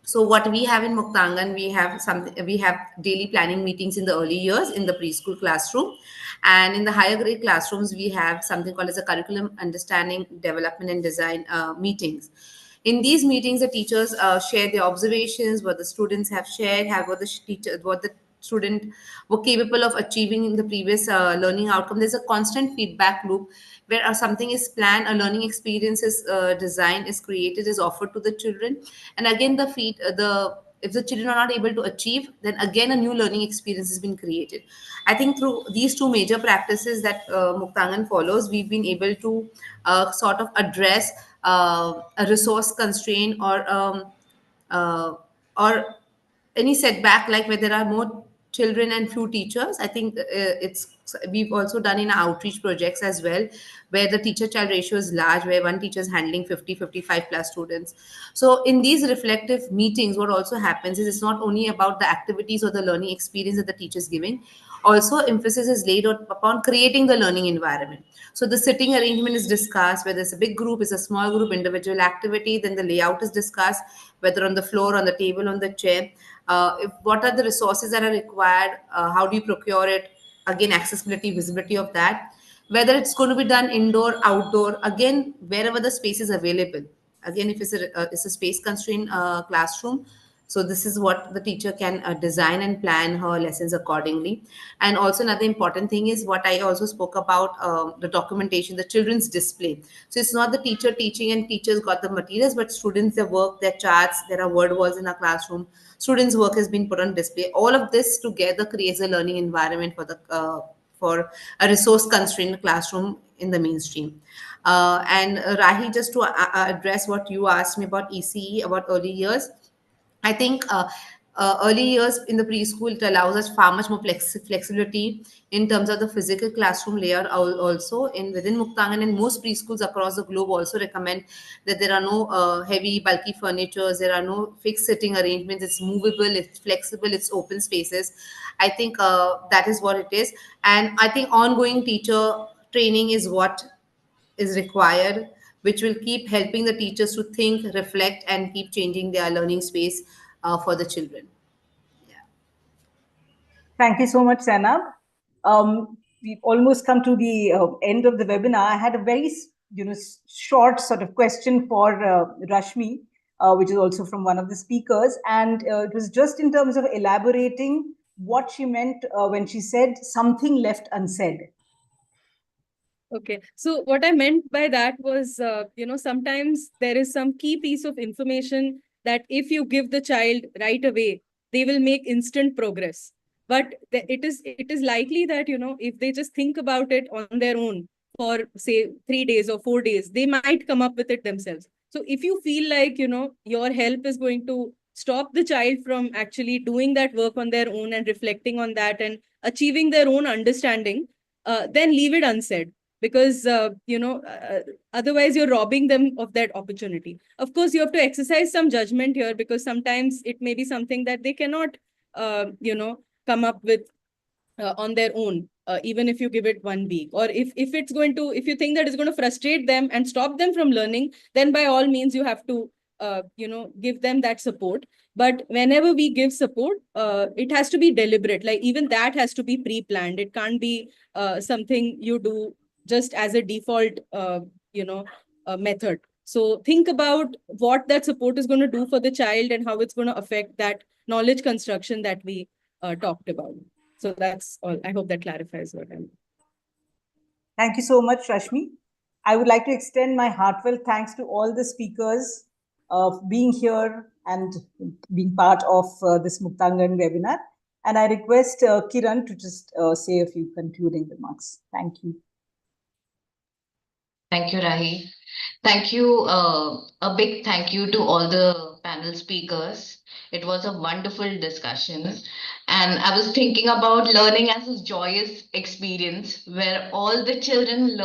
So what we have in Muktangan, we have daily planning meetings in the early years in the preschool classroom, and in the higher grade classrooms we have something called as a curriculum understanding, development and design meetings. In these meetings, the teachers share their observations, what the students have shared, what the student were capable of achieving in the previous learning outcome. There's a constant feedback loop where something is planned, a learning experience is designed, is created, is offered to the children, and again if the children are not able to achieve, then again a new learning experience has been created. I think through these two major practices that Muktangan follows, we've been able to sort of address a resource constraint or any setback, like where there are more children and few teachers. I think we've also done in our outreach projects as well, where the teacher child ratio is large, where one teacher is handling 50-55 plus students. So in these reflective meetings, what also happens is it's not only about the activities or the learning experience that the teacher is giving, also emphasis is laid upon creating the learning environment. So the sitting arrangement is discussed, whether it's a big group, it's a small group, individual activity, then the layout is discussed, whether on the floor, on the table, on the chair. What are the resources that are required? How do you procure it? Again, accessibility, visibility of that. Whether it's going to be done indoor, outdoor, again, wherever the space is available. Again, if it's a space constrained classroom, so this is what the teacher can design and plan her lessons accordingly. And also another important thing is what I also spoke about, the documentation, the children's display. So it's not the teacher teaching and teachers got the materials, but students, their work, their charts, there are word walls in our classroom. Students' work has been put on display. All of this together creates a learning environment for a resource constrained classroom in the mainstream. And Rahi, just to address what you asked me about ECE, about early years, I think early years in the preschool, it allows us far much more flexibility in terms of the physical classroom layout. Also, in within Muktangan and most preschools across the globe also recommend that there are no heavy, bulky furnitures. There are no fixed sitting arrangements. It's movable, it's flexible, it's open spaces. I think that is what it is, and I think ongoing teacher training is what is required, which will keep helping the teachers to think, reflect, and keep changing their learning space for the children. Thank you so much, Zainab. We've almost come to the end of the webinar. I had a very, short sort of question for Rashmi, which is also from one of the speakers, and it was just in terms of elaborating what she meant when she said something left unsaid. Okay, so what I meant by that was, sometimes there is some key piece of information that if you give the child right away, they will make instant progress. But it is likely that, if they just think about it on their own for, say, 3 days or 4 days, they might come up with it themselves. So if you feel like, your help is going to stop the child from actually doing that work on their own and reflecting on that and achieving their own understanding, then leave it unsaid, because otherwise you're robbing them of that opportunity. Of course, you have to exercise some judgment here, because sometimes it may be something that they cannot come up with on their own, even if you give it 1 week, or if you think that it's going to frustrate them and stop them from learning, then by all means you have to give them that support. But whenever we give support, it has to be deliberate. Like, even that has to be pre-planned. It can't be something you do just as a default method. So think about what that support is going to do for the child and how it's going to affect that knowledge construction that we talked about. So that's all. I hope that clarifies what I'm. Thank you so much, Rashmi. I would like to extend my heartfelt thanks to all the speakers of being here and being part of this Muktangan webinar. And I request Kiran to just say a few concluding remarks. Thank you. Thank you, Rahi. Thank you. A big thank you to all the panel speakers. It was a wonderful discussion. And I was thinking about learning as a joyous experience where all the children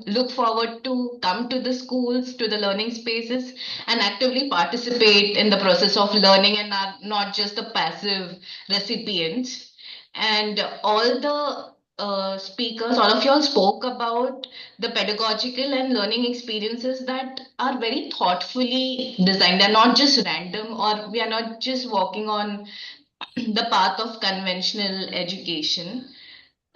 look forward to come to the schools, to the learning spaces, and actively participate in the process of learning and not just the passive recipients. And all the speakers, all of y'all spoke about the pedagogical and learning experiences that are very thoughtfully designed. They're not just random, or we are not just walking on the path of conventional education.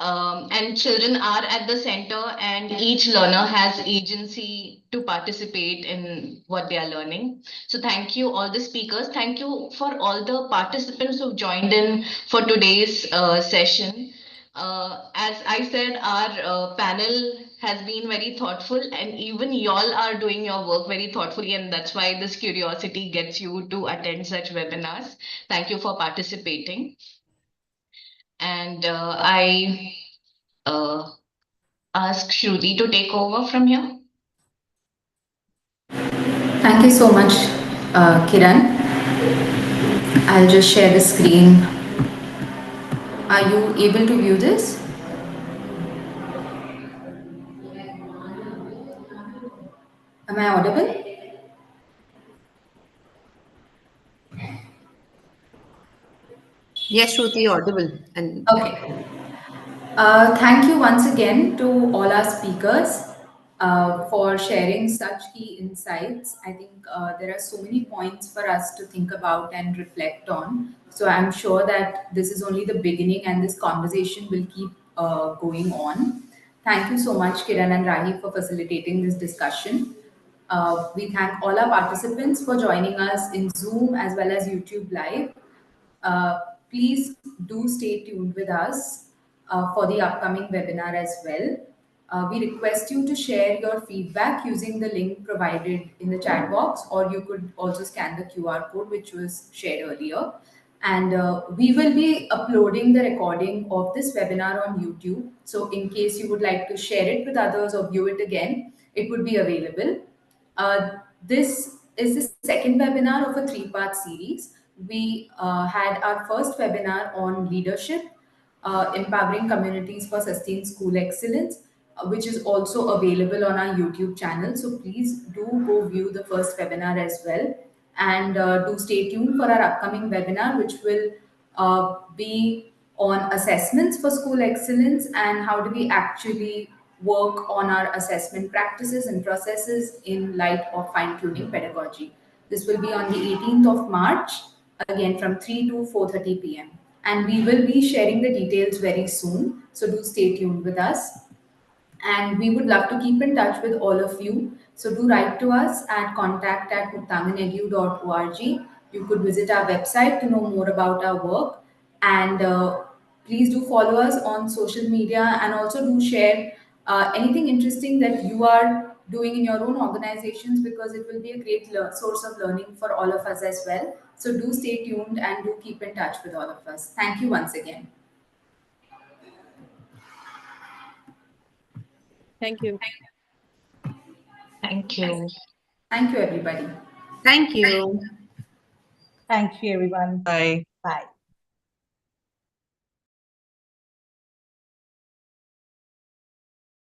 And children are at the center, and each learner has agency to participate in what they are learning. So thank you, all the speakers. Thank you for all the participants who joined in for today's session. As I said, our panel has been very thoughtful, and even y'all are doing your work very thoughtfully, and that's why this curiosity gets you to attend such webinars. Thank you for participating. And I ask Shruti to take over from here. Thank you so much, Kiran. I'll just share the screen. Are you able to view this? Am I audible? Yes, Shruti, audible. And okay. Thank you once again to all our speakers for sharing such key insights. I think there are so many points for us to think about and reflect on. So I'm sure that this is only the beginning and this conversation will keep going on. Thank you so much, Kiran and Rahi, for facilitating this discussion. We thank all our participants for joining us in Zoom as well as YouTube Live. Uh, Please do stay tuned with us for the upcoming webinar as well. We request you to share your feedback using the link provided in the chat box, or you could also scan the QR code which was shared earlier. And we will be uploading the recording of this webinar on YouTube. So in case you would like to share it with others or view it again, it would be available. This is the second webinar of a 3-part series. we had our first webinar on leadership, empowering communities for sustained school excellence, which is also available on our YouTube channel. So please do go view the first webinar as well. And do stay tuned for our upcoming webinar, which will be on assessments for school excellence and how do we actually work on our assessment practices and processes in light of fine-tuning pedagogy. This will be on the 18th of March, again from 3 to 4:30 p.m. And we will be sharing the details very soon. So do stay tuned with us. And we would love to keep in touch with all of you. So do write to us at contact@muktanganedu.org. You could visit our website to know more about our work. And please do follow us on social media and also do share anything interesting that you are doing in your own organizations, because it will be a great source of learning for all of us as well. So do stay tuned and do keep in touch with all of us. Thank you once again. Thank you. Thank you. Thank you, everybody. Thank you. Thank you, everyone. Bye. Bye.